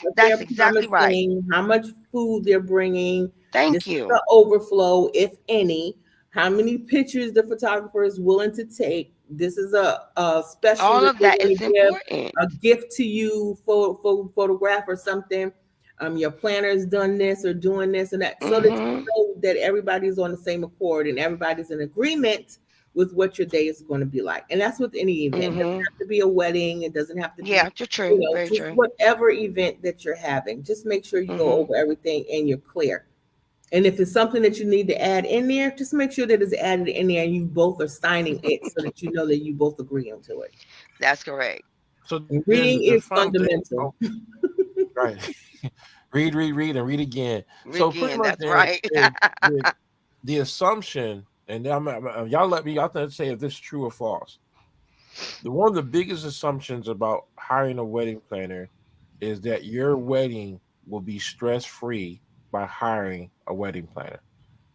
S1: what
S3: That's
S1: they're
S3: exactly right.
S1: promising, how much food they're bringing. This
S3: Thank
S1: is
S3: you.
S1: the overflow, if any. how many pictures the photographer is willing to take. This is a special
S3: All
S1: that
S3: of
S1: they're
S3: that
S1: going
S3: is
S1: to give
S3: important.
S1: a gift to you for photograph or something. Your planner's done this or doing this and that, so that you
S3: Mhm.
S1: know that everybody's on the same accord and everybody's in agreement with what your day is going to be like. And that's with any event. It doesn't
S3: Mhm.
S1: have to be a wedding. It doesn't have to be,
S3: Yeah, you're true. Very
S1: just
S3: true.
S1: whatever event that you're having. Just make sure you go
S3: Mhm.
S1: over everything and you're clear. And if it's something that you need to add in there, just make sure that it's added in there and you both are signing it so that you know that you both agree onto it.
S3: That's correct.
S2: So then the
S1: Reading
S2: final
S1: is
S2: thing. Oh,
S1: fundamental.
S2: right. Read, and read again. So pretty
S3: Again,
S2: much
S3: that's
S2: then
S3: right.
S2: the assumption, and y'all let me y'all can say if this is true or false. The one of the biggest assumptions about hiring a wedding planner is that your wedding will be stress free by hiring a wedding planner.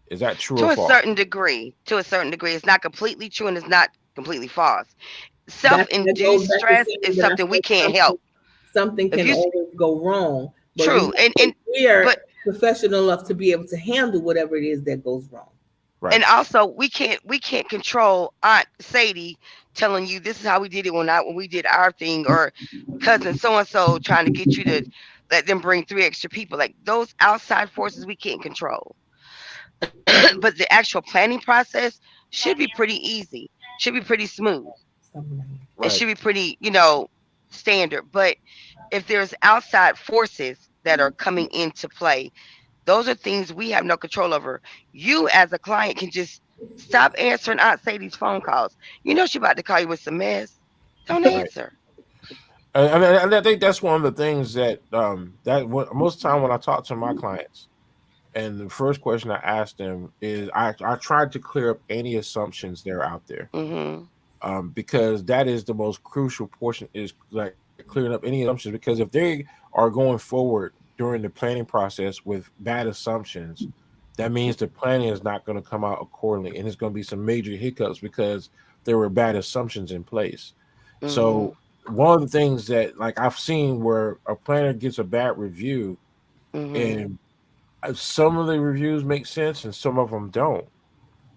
S2: Is that true or
S3: To a
S2: false?
S3: certain degree. To a certain degree. It's not completely true and it's not completely false.
S1: That goes
S3: Self-induced
S1: back to
S3: stress is
S1: saying that I
S3: something we
S1: said
S3: can't help.
S1: something
S3: If
S1: can
S3: you
S1: always go wrong, but
S3: true and
S1: we're
S3: but
S1: professional enough to be able to handle whatever it is that goes wrong.
S2: Right.
S3: and also we can't control Aunt Sadie telling you this is how we did it when we did our thing, or cousin so and so trying to get you to let them bring three extra people. Like those outside forces we can't control. But the actual planning process should be pretty easy, should be pretty smooth. It
S2: Right.
S3: should be pretty, standard. But if there's outside forces that are coming into play, those are things we have no control over. You, as a client, can just stop answering Aunt Sadie's phone calls. You know she about to call you with some mess. Don't
S2: Right.
S3: answer.
S2: And I think that's one of the things that most of the time when I talk to my clients, and the first question I ask them is I try to clear up any assumptions that are out there,
S3: Mhm.
S2: because that is the most crucial portion, is like clearing up any assumptions, because if they are going forward during the planning process with bad assumptions, that means the planning is not going to come out accordingly and there's going to be some major hiccups because there were bad assumptions in place. So
S3: Mhm.
S2: one of the things that like I've seen where a planner gets a bad review,
S3: Mhm.
S2: and some of the reviews make sense and some of them don't.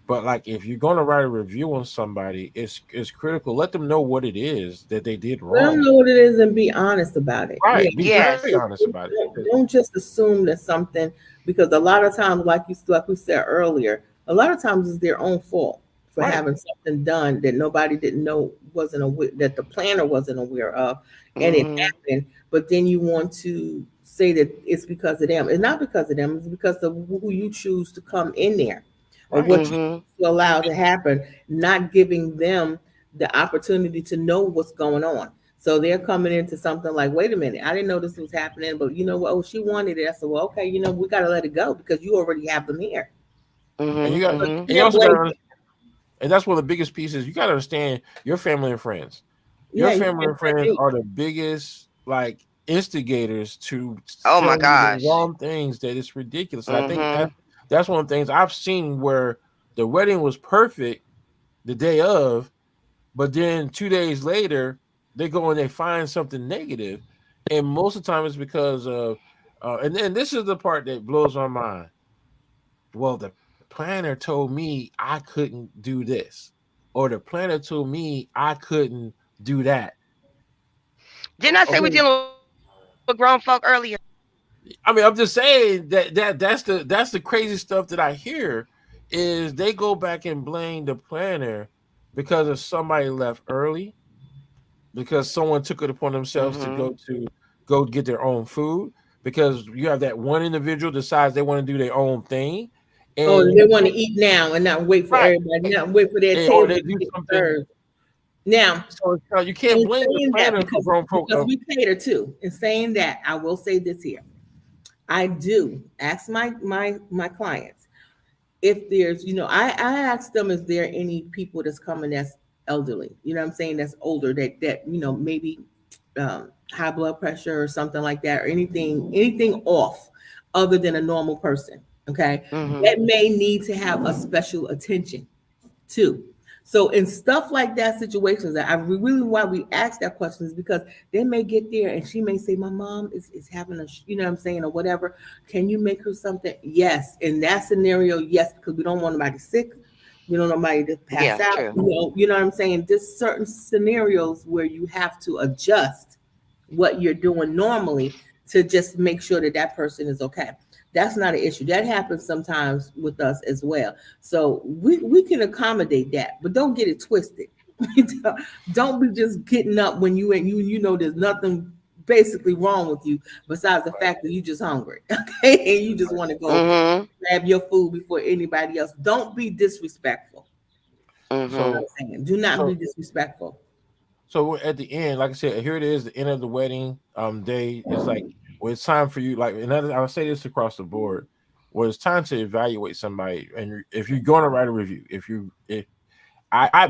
S2: But like if you're going to write a review on somebody, it's critical. Let them know what it is that they did
S1: Let them
S2: wrong.
S1: know what it is and be honest about it. Yeah,
S2: Right. Be very
S3: Yes.
S2: honest about it.
S1: don't just assume that something, because a lot of times, like we said earlier, a lot of times it's their own fault for
S2: Right.
S1: having something done that nobody didn't know, wasn't aware, that the planner wasn't aware of, and it
S3: Mhm.
S1: happened. But then you want to say that it's because of them. It's not because of them. It's because of who you choose to come in there, or
S2: Right.
S1: what you
S3: Mhm.
S1: choose to allow to happen, not giving them the opportunity to know what's going on. So they're coming into something like, wait a minute, I didn't know this was happening, but you know what? Oh, she wanted it. I said, well, okay, we got to let it go because you already have them here.
S2: And
S3: Mhm.
S2: you got
S1: But
S3: Mhm.
S1: you
S2: and you
S1: can't
S2: also got
S1: blame
S2: to, and that's one of the biggest pieces. You got to understand your family and friends. Your
S1: Yeah, you
S2: family
S1: can't
S2: and friends
S1: blame
S2: are the biggest like instigators to
S3: Oh
S2: tell
S3: my
S2: you the
S3: gosh.
S2: wrong things, that it's ridiculous. And I think
S3: Mhm.
S2: that's one of the things I've seen where the wedding was perfect the day of, but then 2 days later they go and they find something negative, and most of the time it's because of and then this is the part that blows my mind. Well, the planner told me I couldn't do this, or the planner told me I couldn't do that.
S3: Didn't I say we're
S2: Okay,
S3: dealing with grown folk earlier?
S2: I mean, I'm just saying that's the crazy stuff that I hear, is they go back and blame the planner because if somebody left early, because someone took it upon themselves to
S3: Mhm.
S2: go get their own food, because you have that one individual decides they want to do their own thing,
S1: Oh,
S2: and
S1: they
S2: you
S1: want to
S2: can't,
S1: eat now and not wait for
S2: right,
S1: everybody, not wait for their
S2: or
S1: table
S2: they
S1: to
S2: do
S1: get
S2: something.
S1: served. Now,
S2: So you can't
S1: in
S2: blame the
S1: saying that,
S2: planner for grown folk.
S1: because we cater too, in saying that, I will say this here. I do ask my clients, if there's, I ask them, is there any people that's coming that's elderly, what I'm saying, that's older, that maybe high blood pressure or something like that, or anything off other than a normal person, okay,
S3: Mhm.
S1: that may need to have a special attention too. So in stuff like that, situations that I really, why we ask that question is because they may get there and she may say, my mom is having a, what I'm saying, or whatever. Can you make her something? Yes. In that scenario, yes, because we don't want anybody sick. You don't want nobody to pass
S3: Yeah,
S1: out.
S3: true.
S1: You know what I'm saying? There's certain scenarios where you have to adjust what you're doing normally to just make sure that that person is okay. That's not an issue. That happens sometimes with us as well. So we can accommodate that, but don't get it twisted. Don't be just getting up when you ain't you know there's nothing basically wrong with you besides the
S2: Right.
S1: fact that you just hungry, okay, and you just want to go
S3: Mhm.
S1: grab your food before anybody else. Don't be disrespectful. That's what
S3: Mhm.
S1: I'm
S2: So
S1: saying. Do not
S2: so
S1: be disrespectful.
S2: so at the end, like I said, here it is, the end of the wedding day. It's like, well, it's time for you. Like another, I'll say this across the board. Well, it's time to evaluate somebody, and if you're going to write a review, if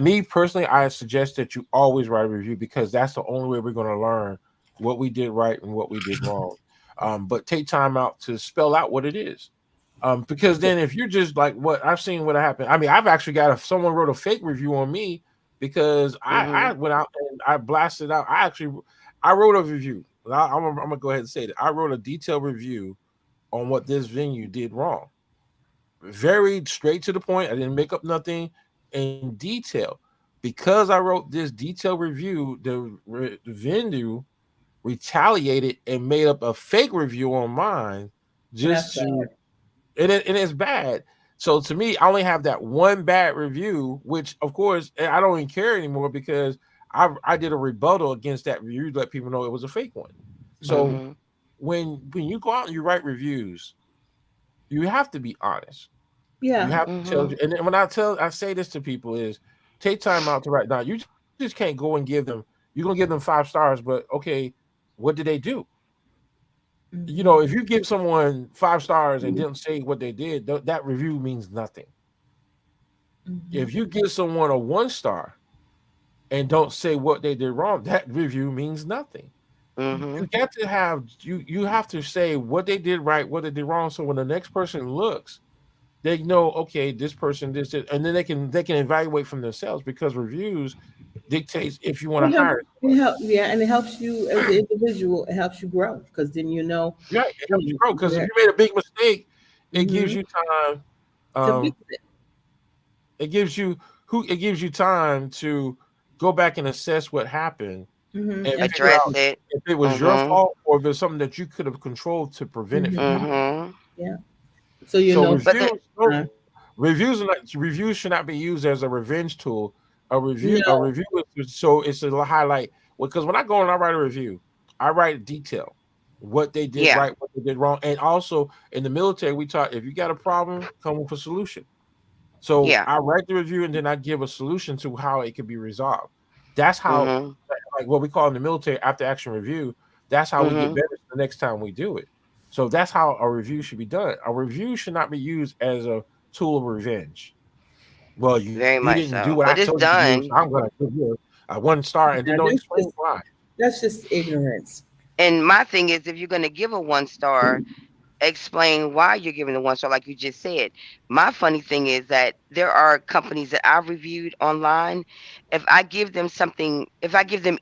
S2: me personally, I suggest that you always write a review because that's the only way we're going to learn what we did right and what we did wrong. But take time out to spell out what it is. Because then if you're just like what I've seen what happened, I mean, I've actually got someone wrote a fake review on me because I
S3: Mhm.
S2: went out and I blasted out. I wrote a review. I'm gonna go ahead and say that I wrote a detailed review on what this venue did wrong, very straight to the point. I didn't make up nothing in detail. Because I wrote this detailed review, the venue retaliated and made up a fake review on mine
S1: That's
S2: just to,
S1: bad.
S2: and it's bad. So to me, I only have that one bad review, which of course I don't even care anymore because I did a rebuttal against that review to let people know it was a fake one. So
S3: Mhm.
S2: when you go out and you write reviews, you have to be honest. You
S1: Yeah.
S2: have to tell,
S3: Mhm.
S2: and then when I say this to people is take time out to write down. You just can't go and give them. You're gonna give them 5 stars, but okay, what did they do? You know,
S1: Hmm.
S2: if you give someone 5 stars and didn't say what they did, that review means nothing. If
S1: Hmm.
S2: you give someone a 1 star and don't say what they did wrong, that review means nothing. You
S3: Mhm.
S2: got to have you have to say what they did right, what they did wrong, so when the next person looks, they know okay, this person this, and then they can evaluate from themselves because reviews dictates if you want to
S1: It helps.
S2: hire
S1: It
S2: somebody.
S1: helps. Yeah, and it helps you as an individual. It helps you grow because then you know
S2: Yeah, it helps you grow because if
S1: where
S2: you made a big mistake, it gives
S1: hmm
S2: you time.
S1: to fix
S2: Um,
S1: it.
S2: it gives you it gives you time to go back and assess what happened and
S1: And
S2: figure
S3: Address
S2: out
S1: fix
S3: it.
S2: if it was your
S3: Mhm.
S2: fault or if it's something that you could have controlled to
S1: it.
S2: prevent it from
S1: Hmm.
S2: happening.
S3: Mhm.
S1: Yeah. So you
S2: So
S1: know
S3: But the
S2: reviews are not reviews should not be used as a revenge tool. A
S1: no.
S2: review is so it's a highlight because when I go and I write a review, I write detail what they did
S3: yeah.
S2: right, what they did wrong, and also in the military we taught if you got a problem, come with a solution. So
S3: Yeah.
S2: I write the review and then I give a solution to how it could be resolved. That's how,
S3: Mhm.
S2: like what we call in the military after action review. That's how we get
S3: Mhm.
S2: better the next time we do it. So that's how a review should be done. A review should not be used as a tool of revenge. Well, you
S3: Very
S2: didn't do
S3: much
S2: what I
S3: so.
S2: told
S3: But
S2: you to
S3: it's
S2: do, so I'm
S3: done.
S2: going to give you a 1 star and then
S1: Yeah,
S2: don't explain why.
S1: that's just ignorance.
S3: And my thing is, if you're going to give a 1 star, explain why you're giving the 1 star, like you just said. My funny thing is that there are companies that I've reviewed online. If I give them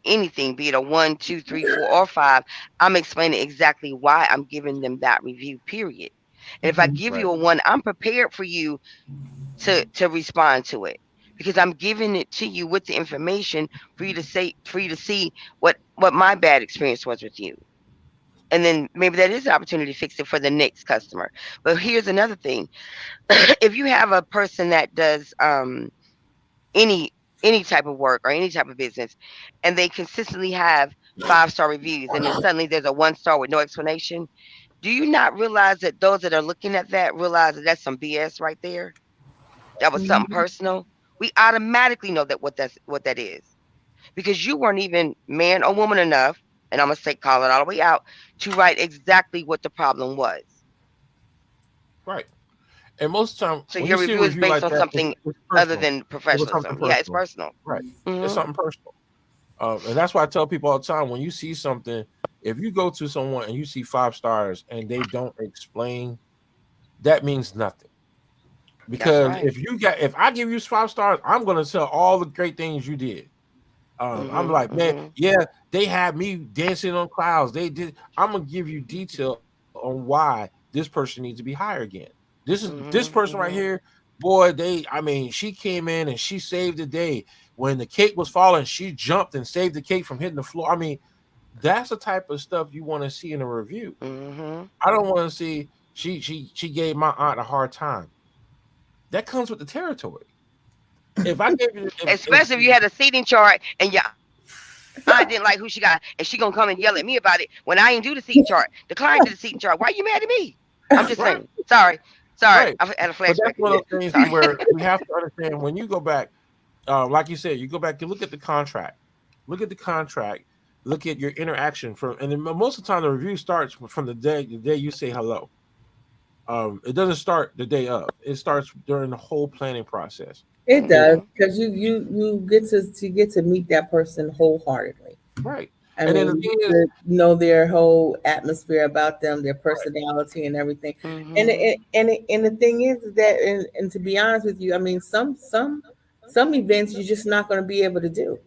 S3: anything, be it a one, two, three, four, or five, I'm explaining exactly why I'm giving them that review, period. And if I
S1: Hmm.
S3: give
S2: Right,
S3: you a one, I'm prepared for you to respond to it because I'm giving it to you with the information for you to see what my bad experience was with you. And then maybe that is an opportunity to fix it for the next customer. But here's another thing. If you have a person that does any any type of work or any type of business and they consistently have 5 star reviews and then suddenly there's a 1 star with no explanation, do you not realize that those that are looking at that realize that that's some BS right there? That was something
S1: Hmm.
S3: personal. We automatically know what that is because you weren't even man or woman enough, and I'm gonna say call it all the way out to write exactly what the problem was.
S2: right. And most of the time,
S3: So
S2: when you
S3: your
S2: see a
S3: review is
S2: review
S3: based
S2: like
S3: on
S2: that,
S3: something
S2: it's
S3: other
S2: personal.
S3: than
S2: It was something
S3: professionalism. Yeah, it's
S2: personal.
S3: personal.
S2: Right. It's
S3: Hmm.
S2: something personal. And that's why I tell people all the time when you see something, if you go to someone and you see 5 stars and they don't explain, that means nothing.
S3: That's
S2: Because
S3: right.
S2: if I give you 5 stars, I'm gonna tell all the great things you did. I'm
S3: Hmm.
S2: like, man,
S3: Hmm.
S2: yeah, they had me dancing on clouds. They did. I'm gonna give you detail on why this person needs to be hired again. This
S3: Hmm.
S2: person right
S3: Hmm.
S2: here. boy, I mean, she came in and she saved the day. When the cake was falling, she jumped and saved the cake from hitting the floor. I mean, that's the type of stuff you want to see in a review.
S3: Mhm.
S2: I don't want to see she gave my aunt a hard time. That comes with the territory. If I gave you if
S3: Especially if you had a seating chart and your aunt didn't like who she got, and she gonna come and yell at me about it when I ain't do the seating chart. The client did the seating chart. Why you mad at me? I'm just saying.
S2: right,
S3: Sorry. I
S2: right.
S3: had a flashback
S2: But
S3: again.
S2: that's one of those
S3: Sorry.
S2: things where we have to understand when you go back, like you said, you go back, you look at the contract, look at the contract, look at your interaction from, and then most of the time the review starts from the day you say hello. It doesn't start the day of. It starts during the whole planning process.
S1: It does
S3: Mhm.
S1: because you get to meet that person wholeheartedly.
S2: Right.
S1: I
S2: And then the
S1: mean, you
S2: thing is,
S1: get to know their whole atmosphere about them, their
S2: right,
S1: personality, and everything.
S3: Mhm.
S1: And the thing is that, and to be honest with you, I mean, some events you're just not going to be able to do.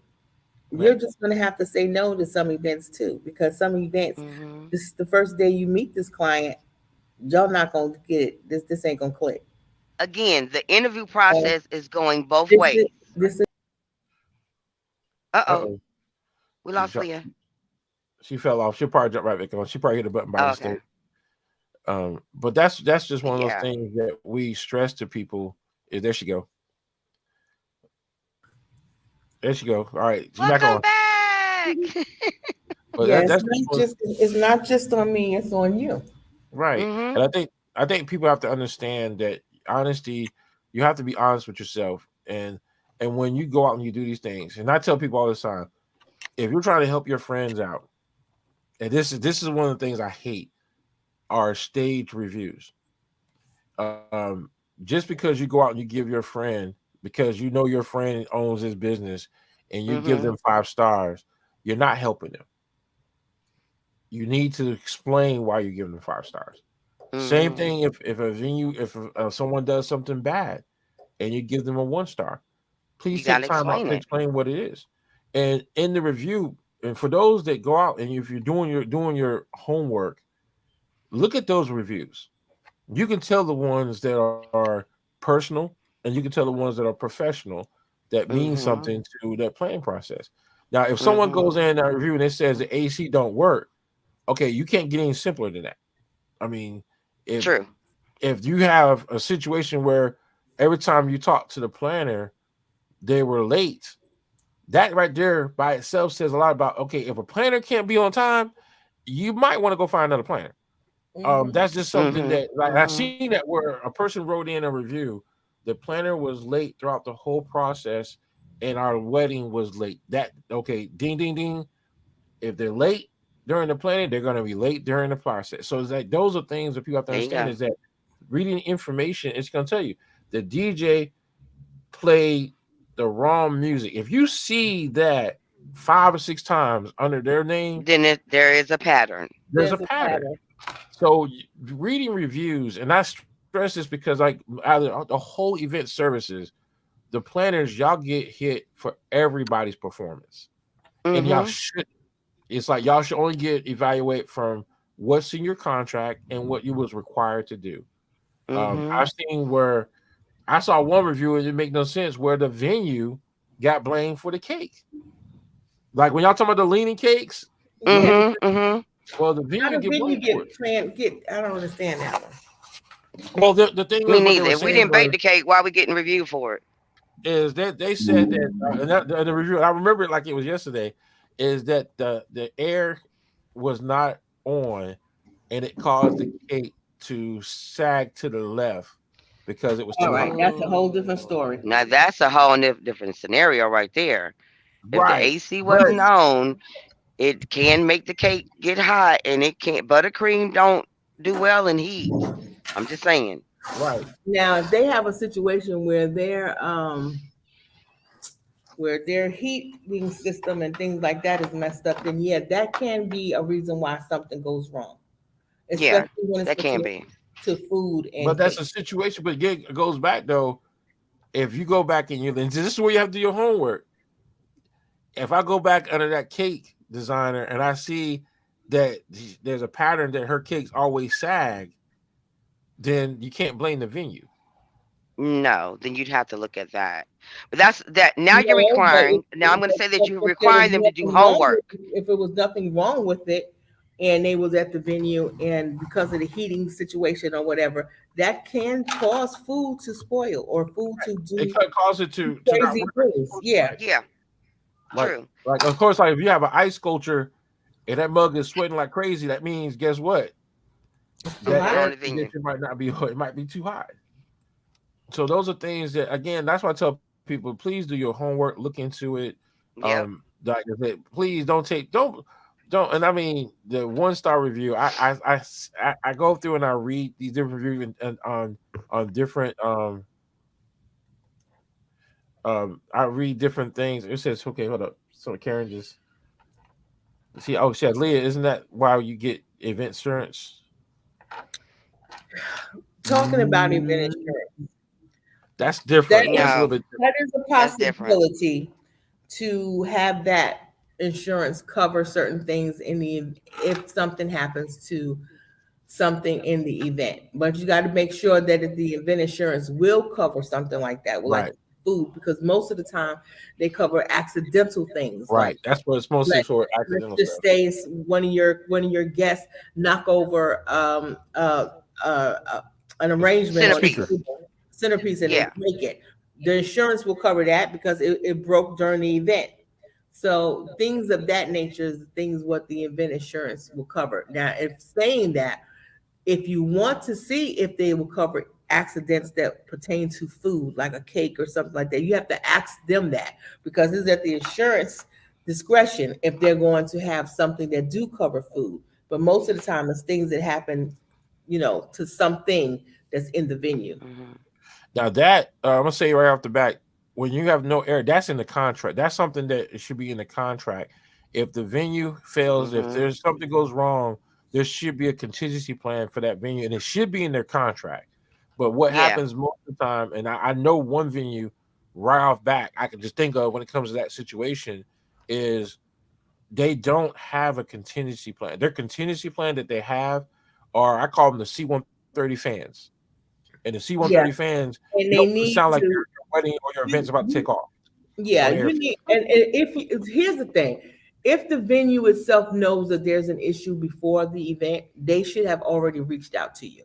S1: You're
S2: right,
S1: just going to have to say no to some events too, because some events,
S3: Mhm.
S1: this the first day you meet this client, y'all not going to get it. This ain't going to click.
S3: Again, the interview
S1: So
S3: process is going both
S1: this is
S3: ways.
S1: this is
S3: Uh
S2: uh
S3: oh,
S2: oh,
S3: we
S2: she
S3: lost
S2: jumped,
S3: Leah.
S2: she fell off. She'll probably jump right back on. She probably hit a button by
S3: Oh, okay.
S2: mistake. But that's just one of those
S3: Yeah.
S2: things that we stress to people. Is there she go, there she go. All right, she's back
S3: Welcome
S2: on.
S3: back.
S2: But
S1: yeah.
S2: that's
S1: It's not just on me. It's on you.
S2: right.
S3: Mhm.
S2: And I think people have to understand that honesty. You have to be honest with yourself, and when you go out and you do these things, and I tell people all the time, if you're trying to help your friends out, and this is one of the things I hate are stage reviews. Um, just because you go out and you give your friend, because you know your friend owns his business, and you give them
S3: Mhm.
S2: 5 stars, you're not helping them. You need to explain why you're giving them 5 stars. Same
S3: Mhm.
S2: thing if a venue, if someone does something bad and you give them a 1 star, please
S3: You
S2: take
S3: gotta
S2: time out
S3: explain
S2: to
S3: it.
S2: explain what it is. And in the review, and for those that go out and if you're doing your homework, look at those reviews. You can tell the ones that are personal and you can tell the ones that are professional that mean
S3: Mhm.
S2: something to that planning process. Now, if someone goes
S3: Mhm.
S2: in that review and it says the AC don't work, okay, you can't get any simpler than that. I mean, if
S3: True.
S2: if you have a situation where every time you talk to the planner, they were late, that right there by itself says a lot about okay, if a planner can't be on time, you might want to go find another planner.
S1: Hmm.
S2: That's just something
S3: Mhm.
S2: that like I've
S3: Mhm.
S2: seen that where a person wrote in a review, the planner was late throughout the whole process, and our wedding was late. That okay, ding ding ding. If they're late during the planning, they're going to be late during the process. So it's like those are things that people have to
S3: There you
S2: understand
S3: go.
S2: is that reading information is going to tell you the DJ played the wrong music. If you see that 5 or 6 times under their name,
S3: Then there is a pattern.
S2: there's a
S1: There's a
S2: pattern.
S1: pattern.
S2: So reading reviews, and I stress this because like out of the whole event services, the planners y'all get hit for everybody's performance, and y'all
S3: Mhm.
S2: should. It's like y'all should only get evaluated from what's in your contract and what you was required to do.
S3: Mhm.
S2: I've seen where I saw one review and it make no sense where the venue got blamed for the cake. Like when y'all talking about the leaning cakes, the
S1: Yeah.
S2: leaning
S3: Mhm. Mhm.
S2: well, the
S1: How
S2: venue
S1: does
S2: get
S1: then you
S2: blamed for it.
S1: get plan get? I don't understand that one.
S2: Well, the thing
S3: Me
S2: is, what they
S3: neither.
S2: were
S3: If we
S2: saying
S3: didn't bake
S2: was
S3: the cake, why we getting reviewed for it?
S2: is that they said that, the review. I remember it like it was yesterday. Is that the air was not on, and it caused the cake to sag to the left because it was
S1: All
S2: too
S1: right,
S2: hot.
S1: that's a whole different story.
S3: Oh, now that's a whole different scenario right there. If the
S2: Right,
S3: AC
S2: but
S3: wasn't on, it can make the cake get hot, and it can't. Buttercream don't do well in heat. I'm just saying.
S2: right.
S1: Now, if they have a situation where their heating system and things like that is messed up, then yeah, that can be a reason why something goes wrong,
S3: Yeah,
S1: especially when it's
S3: that can
S1: pertaining
S3: be.
S1: to food
S2: But
S1: and
S2: that's
S1: cake.
S2: a situation. But again, it goes back though. If you go back and this is where you have to do your homework. If I go back under that cake designer and I see that there's a pattern that her cakes always sag, then you can't blame the venue.
S3: No, then you'd have to look at that. But that's that. Now you're
S1: No, but
S3: requiring. Now I'm going to say that you're
S1: if there was
S3: requiring them to do
S1: nothing wrong with
S3: homework.
S1: if it was nothing wrong with it, and they was at the venue, and because of the heating situation or whatever, that can cause food to spoil or food to
S2: It
S1: do
S2: could cause it to not
S1: crazy
S2: work.
S1: things. Yeah.
S2: Right.
S3: Yeah,
S2: Like,
S3: true.
S2: of course, like if you have an ice sculpture and that mug is sweating like crazy, that means guess what?
S1: It's too
S2: That
S3: You're
S1: hot.
S3: on
S2: air
S3: the venue.
S2: condition might not be it might be too hot. So those are things that again, that's why I tell people, please do your homework, look into it.
S3: Yep.
S2: Like I said, please don't. And I mean the 1-star review. I go through and I read these different reviews and on different I read different things. It says okay, hold up. So Karen just see. Oh, she said, Leah, isn't that why you get event insurance?
S1: Talking about event
S2: Mm,
S1: insurance,
S2: that's
S1: that
S2: different. That's a
S1: is
S2: little
S3: No,
S2: bit different.
S1: that is a
S3: that's different.
S1: possibility to have that insurance cover certain things in the if something happens to something in the event. But you got to make sure that if the event insurance will cover something like that, well, like
S2: Right,
S1: food, because most of the time they cover accidental things
S2: right. That's what it's mostly
S1: like
S2: for
S1: let's
S2: accidental
S1: just
S2: stuff.
S1: say one of your guests knock over an arrangement on the
S2: Speaker.
S3: Centerpiece.
S1: table, centerpiece, and they
S3: Yeah.
S1: break it. The insurance will cover that because it broke during the event. So things of that nature is things what the event insurance will cover. Now, if saying that, if you want to see if they will cover accidents that pertain to food, like a cake or something like that, you have to ask them that because it's at the insurance discretion if they're going to have something that do cover food. But most of the time, it's things that happen, to something that's in the venue.
S3: Mhm.
S2: Now that I'm gonna say right off the bat, when you have no air, that's in the contract. That's something that it should be in the contract. If the venue fails, if
S3: Mhm.
S2: there's something goes wrong, there should be a contingency plan for that venue, and it should be in their contract. But what
S3: Yeah.
S2: happens most of the time, and I know one venue right off back I can just think of when it comes to that situation is they don't have a contingency plan. Their contingency plan that they have are I call them the C-130 fans. And the C-130
S1: Yeah,
S2: fans, you
S1: and
S2: don't
S1: they
S2: want to sound
S1: need
S2: like
S1: to.
S2: your wedding or your event's about to take
S1: You,
S2: off
S1: Yeah,
S2: on the
S1: you
S2: airfield.
S1: need, and here's the thing: if the venue itself knows that there's an issue before the event, they should have already reached out to you.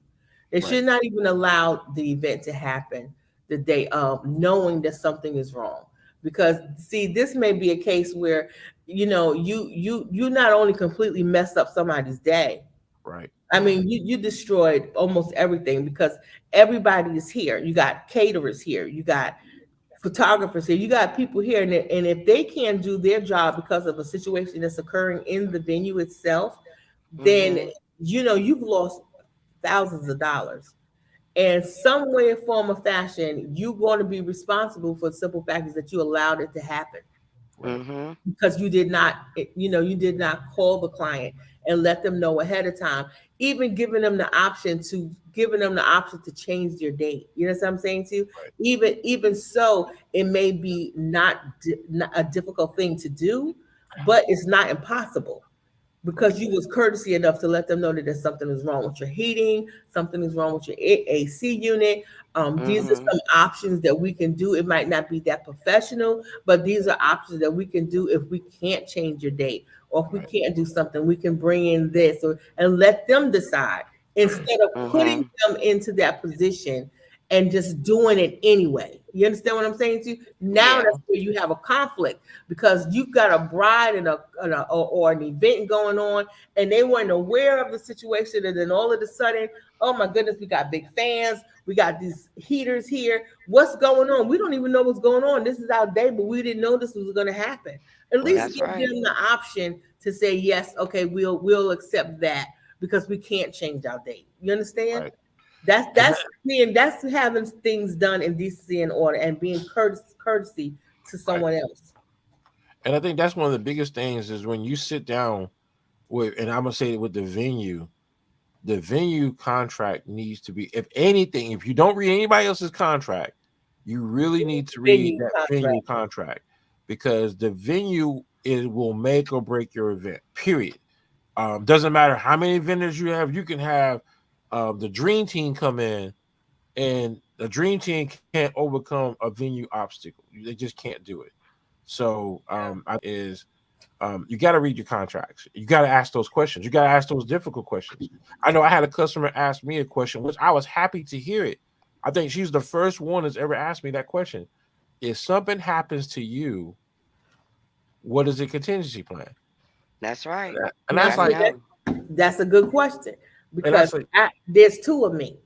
S1: They
S2: Right,
S1: should not even allow the event to happen the day of, knowing that something is wrong. Because see, this may be a case where you not only completely messed up somebody's day.
S2: right,
S1: I mean, you destroyed almost everything because everybody is here. You got caterers here. You got photographers here. You got people here, and if they can't do their job because of a situation that's occurring in the venue itself, then
S3: Mhm.
S1: you've lost thousands of dollars. And some way, form, or fashion, you're going to be responsible for the simple fact is that you allowed it to happen
S2: right,
S3: Mhm.
S1: because you did not call the client and let them know ahead of time, even giving them the option to change their date. You know what I'm saying to you?
S2: right,
S1: Even so, it may be not a difficult thing to do, but it's not impossible
S2: right,
S1: because you was courtesy enough to let them know that there's something is wrong with your heating, something is wrong with your AC unit. These are
S3: Mhm.
S1: some options that we can do. It might not be that professional, but these are options that we can do if we can't change your date or if we
S2: right,
S1: can't do something. We can bring in this and let them decide instead of putting
S3: Mhm.
S1: them into that position and just doing it anyway. You understand what I'm saying to you? Now
S3: Yeah.
S1: that's where you have a conflict because you've got a bride or an event going on, and they weren't aware of the situation, and then all of a sudden, oh my goodness, we got big fans, we got these heaters here. What's going on? We don't even know what's going on. This is our day, but we didn't know this was going to happen. At
S2: right,
S1: least
S3: That's
S1: give
S3: right.
S1: them the option to say yes. Okay, we'll accept that because we can't change our date. You understand?
S2: right.
S1: That's
S2: And
S1: that's being that's having things done in decency and order and being courtesy to
S2: right.
S1: someone else.
S2: And I think that's one of the biggest things is when you sit down with, and I'm gonna say it with the venue contract needs to be, if anything, if you don't read anybody else's contract, you really need to read
S1: Venue
S2: that venue
S1: contract.
S2: contract because the venue is will make or break your event. Period. Doesn't matter how many vendors you have. You can have the dream team come in, and The dream team can't overcome a venue obstacle. They just can't do it. So is you got to read your contracts. You got to ask those questions. You got to ask those difficult questions. I know I had a customer ask me a question, which I was happy to hear it. I think she's the first one that's ever asked me that question. If something happens to you, what is the contingency plan?
S3: That's right.
S2: And
S1: Now,
S2: that's
S3: Gotta
S1: see,
S2: like,
S3: know.
S1: that's a good question
S2: and
S1: because
S2: that's like,
S1: there's two of me.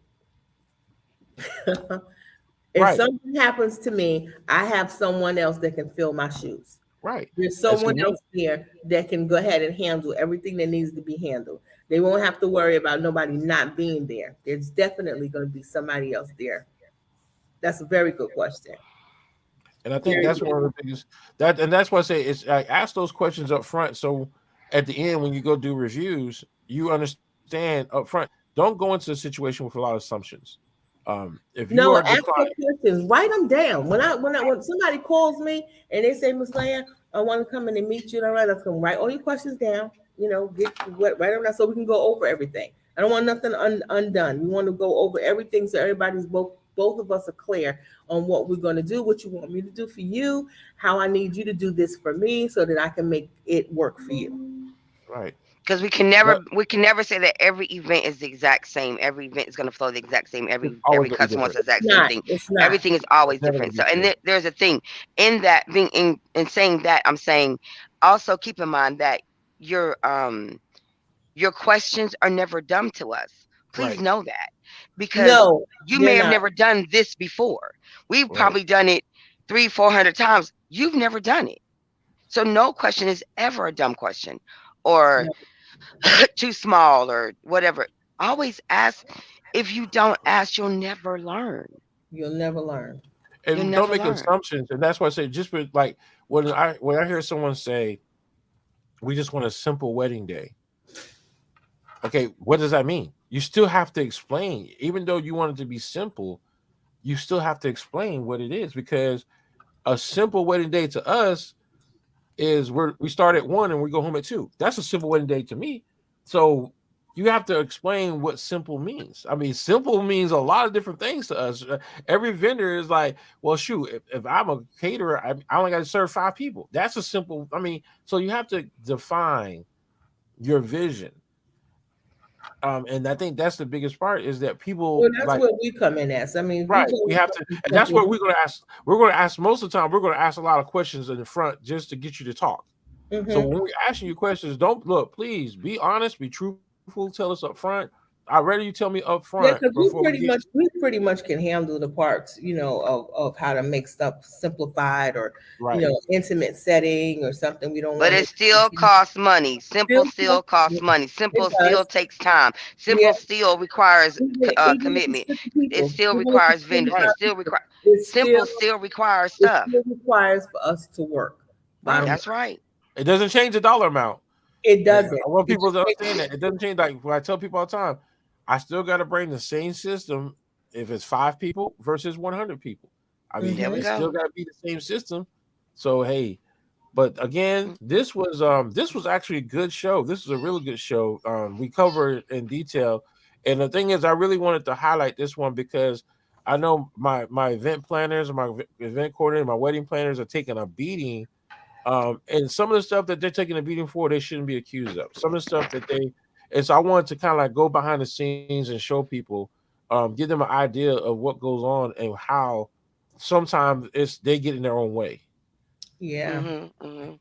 S1: If
S2: right,
S1: something happens to me, I have someone else that can fill my shoes.
S2: right.
S1: There's
S2: And see
S1: someone
S2: me,
S1: else there that can go ahead and handle everything that needs to be handled. They won't have to worry about nobody not being there. There's definitely going to be somebody else there. That's a very good question.
S2: and I think
S1: Very
S2: that's one
S1: good.
S2: of the biggest and that's why I say it's like ask those questions up front. So at the end, when you go do reviews, you understand up front. Don't go into a situation with a lot of assumptions. If you are
S1: No,
S2: the
S1: ask
S2: client,
S1: your questions. Write them down. When somebody calls me and they say, Miss Leah, I want to come in and meet you, all right, let's come write all your questions down. Get what write them down so we can go over everything. I don't want nothing undone. We want to go over everything so everybody's both of us are clear on what we're going to do, what you want me to do for you, how I need you to do this for me, so that I can make it work for you.
S2: right?
S3: Because
S2: But
S3: we can never say that every event is the exact same. Every event is going to flow the exact same.
S2: it's
S3: Every
S2: always going to be
S3: customer wants
S2: different.
S3: the exact same
S1: Not.
S3: thing.
S1: It's not.
S3: Everything is
S2: It's
S3: always
S2: never going
S3: different.
S2: to
S3: So,
S2: be the
S3: and
S2: same.
S3: there's a thing in that being in saying that, I'm saying also keep in mind that your um your questions are never dumb to us. Please
S2: Right,
S3: know that, because
S1: No,
S3: you
S1: they're
S3: may have
S1: not.
S3: never done this before. We've
S2: right.
S3: probably done it 300-400 times. You've never done it. So no question is ever a dumb question or
S1: No,
S3: too small or whatever. Always ask. If you don't ask, you'll never learn.
S1: you'll never learn.
S3: You'll
S2: And don't
S3: never
S2: make
S3: learn.
S2: assumptions. And that's why I say just with like when I hear someone say we just want a simple wedding day. Okay, what does that mean? You still have to explain, even though you want it to be simple. You still have to explain what it is because a simple wedding day to us is we start at 1 and we go home at 2. That's a simple wedding day to me. So you have to explain what simple means. I mean, simple means a lot of different things to us. Every vendor is like, well, shoot, if I'm a caterer, I only got to serve 5 people. That's a simple. I mean, so you have to define your vision. And I think that's the biggest part is that people
S1: Well, that's
S2: like
S1: where we come in at. I mean, we
S2: right.
S1: told
S2: We
S1: them
S2: have to,
S1: something
S2: and that's what
S1: simple.
S2: we're going to ask. We're going to ask most of the time. We're going to ask a lot of questions in the front just to get you to talk. So
S1: Mm-hmm.
S2: when we're asking you questions, don't look. Please be honest, be truthful. Tell us up front. I'd rather you tell me up front
S1: Yeah, because
S2: before we get
S1: we pretty much can handle the parts, of how to make stuff simplified, or
S2: right,
S1: intimate setting or something. We don't
S3: But
S1: want
S3: it
S1: it
S3: still
S1: to
S3: costs money.
S1: still
S3: Simple still
S1: cost
S3: costs
S1: money.
S3: money.
S1: It
S3: Simple still
S1: does.
S3: takes time.
S1: Yeah,
S3: Simple still requires
S1: even if it's
S3: commitment.
S1: 50
S3: It
S1: people,
S3: still
S1: even if it's
S3: requires vendors. It
S1: 25
S3: still
S1: people,
S3: requires
S1: it still
S3: simple still requires
S1: it
S3: stuff.
S1: still requires for us to work. Bottom
S2: right.
S3: That's
S1: line,
S3: right.
S2: It doesn't change the dollar amount.
S1: it
S2: I
S1: doesn't.
S2: want
S1: It
S2: people
S1: just
S2: to
S1: makes
S2: understand
S1: it.
S2: that it doesn't change. Like what I tell people all the time, I still got to bring the same system if it's 5 people versus 100 people. I mean,
S3: There we
S1: Hmm.
S2: it
S3: go.
S2: still got to be the same system. So hey, but again,
S3: Mm.
S2: this was actually a good show. This is a really good show. We cover it in detail, and the thing is, I really wanted to highlight this one because I know my event planners, my event coordinator, my wedding planners are taking a beating. And some of the stuff that they're taking a beating for, they shouldn't be accused of. Some of the stuff that they, and so I wanted to kind of like go behind the scenes and show people, give them an idea of what goes on and how sometimes they get in their own way.
S1: Yeah.
S3: Mhm. Mhm.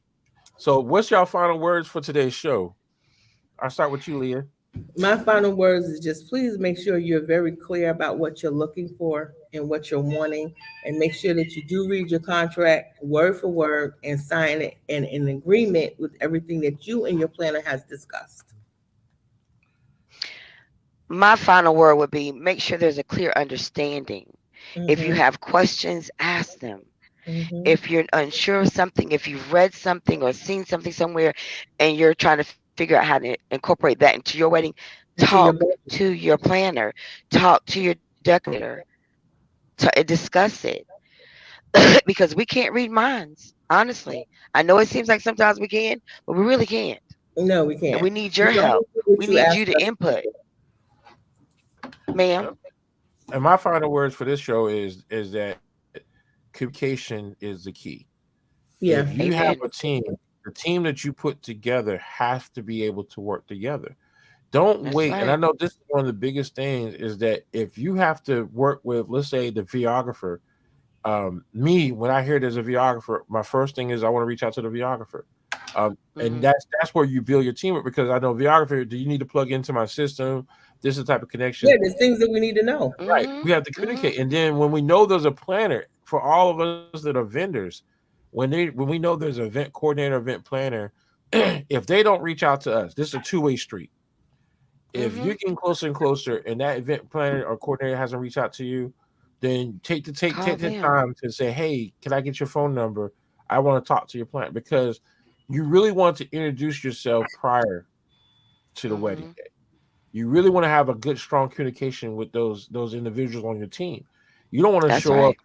S2: So, what's your final words for today's show? I'll start with you, Leah.
S1: My final words is just please make sure you're very clear about what you're looking for and what you're wanting, and make sure that you do read your contract word for word and sign it in agreement with everything that you and your planner has discussed.
S3: My final word would be make sure there's a clear understanding. If you
S1: Mm-hmm.
S3: have questions, ask them.
S1: Mm-hmm.
S3: If you're unsure of something, if you've read something or seen something somewhere and you're trying to figure out how to incorporate that into your wedding,
S1: Into your
S3: talk
S1: budget.
S3: to your planner, talk to your decorator, and discuss it. Because we can't read minds, honestly. I know it seems like sometimes we can, but we really can't.
S1: No, we
S3: And
S1: can't.
S3: we need
S1: We
S3: your
S1: only
S3: help.
S1: do what
S3: We
S1: you
S3: need
S1: ask
S3: you to
S1: us to
S3: input,
S1: do.
S3: ma'am.
S2: Yep. and my final words for this show is that communication is the key. If
S1: Yeah.
S2: you have a
S3: Amen.
S2: team, the team that you put together has to be able to work together. Don't
S3: That's
S2: wait. And I
S3: right.
S2: know this is one of the biggest things is that if you have to work with, let's say, the videographer, me, when I hear there's a videographer, my first thing is I want to reach out to the videographer. And
S3: Mhm.
S2: that's where you build your team up because I know videographer, do you need to plug into my system? This is the type of
S1: Yeah,
S2: connection.
S1: there's things that we need to know.
S2: Right.
S3: Mhm.
S2: We have to
S3: Mhm.
S2: communicate. And then when we know there's a planner for all of us that are vendors, when we know there's an event coordinator, event planner, if they don't reach out to us, this is a two-way street. If you're
S3: Mhm.
S2: getting closer and closer and that event planner or coordinator hasn't reached out to you, then
S3: Call
S2: take the
S3: them.
S2: time to say, hey, can I get your phone number? I want to talk to your plant because you really want to introduce yourself prior to the wedding
S3: Mhm.
S2: day. You really want to have a good, strong communication with those individuals on your team. You don't want to
S3: That's
S2: show up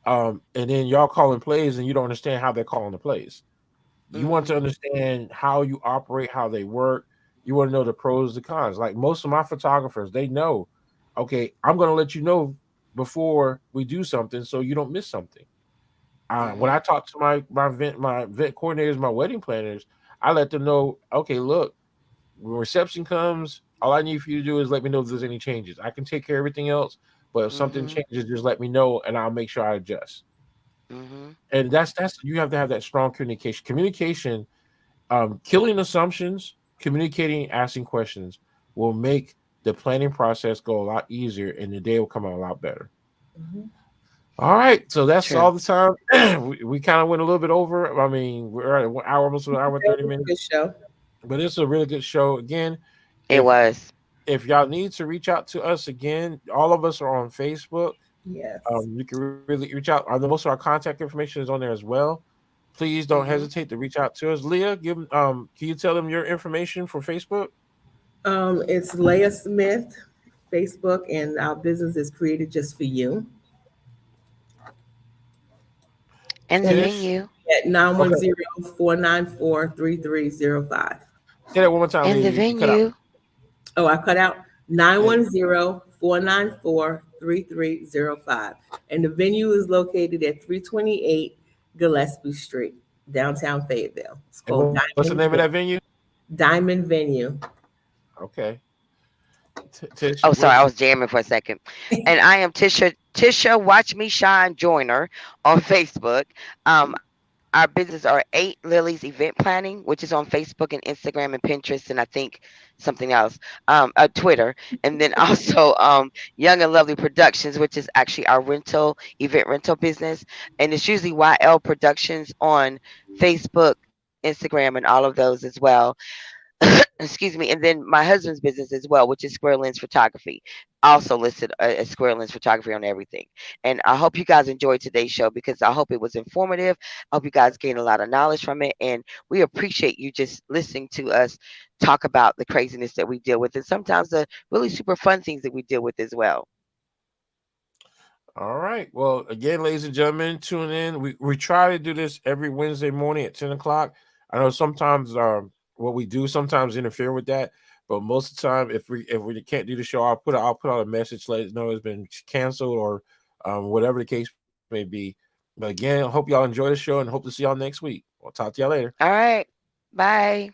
S3: right.
S2: and then y'all calling plays and you don't understand how they're calling the plays. You want to
S3: Mhm.
S2: understand how you operate, how they work. You want to know the pros, the cons. Like most of my photographers, they know, okay, I'm going to let you know before we do something so you don't miss something. When I
S3: Mhm.
S2: talk to my event coordinators, my wedding planners, I let them know, okay, look, when reception comes, all I need for you to do is let me know if there's any changes. I can take care of everything else, but if something
S3: Mhm.
S2: changes, just let me know and I'll make sure I adjust.
S3: Mhm.
S2: And that's you have to have that strong communication. Communication, killing assumptions, communicating, asking questions will make the planning process go a lot easier and the day will come out a lot better.
S1: Mhm.
S2: All right, so that's
S3: True.
S2: all the time. We kind of went a little bit over. I mean, we're at an hour, almost an hour and
S1: That
S2: 30
S1: was a good
S2: minutes,
S1: show.
S2: but it's a really good show. Again,
S3: It
S2: if
S3: was.
S2: y'all need to reach out to us again, all of us are on Facebook.
S1: Yes.
S2: You can really reach out. Most of our contact information is on there as well. Please don't
S3: Mhm.
S2: hesitate to reach out to us. Leah, can you tell them your information for Facebook?
S1: It's Leah Smith, Facebook, and our business is created just for you.
S3: And the
S1: And
S2: Tish?
S3: venue.
S1: at nine
S2: Okay.
S1: one zero 494 3305.
S2: Say that one more time,
S3: And
S2: Leah.
S3: the
S2: You cut out.
S3: venue.
S1: Oh, I cut out nine
S2: And
S1: one zero 494 3305. And the venue is located at 328 Gillespie Street, downtown Fayetteville. It's
S2: and
S1: called
S2: what's the name of that venue?
S1: Diamond Venue.
S2: Okay. Tish,
S3: Oh, sorry,
S2: what's
S3: I was jamming for a second. And I am Tisha Watch Me Shine Joiner on Facebook. Our business are 8 Lilies Event Planning, which is on Facebook and Instagram and Pinterest, and I think something else, Twitter, and then also Young and Lovely Productions, which is actually our event rental business, and it's usually YL Productions on Facebook, Instagram, and all of those as well. Excuse me, and then my husband's business as well, which is Square Lens Photography, also listed as Square Lens Photography on everything. And I hope you guys enjoyed today's show because I hope it was informative. I hope you guys gained a lot of knowledge from it, and we appreciate you just listening to us talk about the craziness that we deal with, and sometimes the really super fun things that we deal with as well.
S2: all right? Well, again, ladies and gentlemen, tune in. We try to do this every Wednesday morning at 10 o'clock. I know sometimes what we do sometimes interfere with that, but most of the time, if we can't do the show, I'll put out a message, let us know it's been canceled or whatever the case may be. But again, I hope y'all enjoy the show and hope to see y'all next week. I'll talk to y'all later.
S3: All right, bye.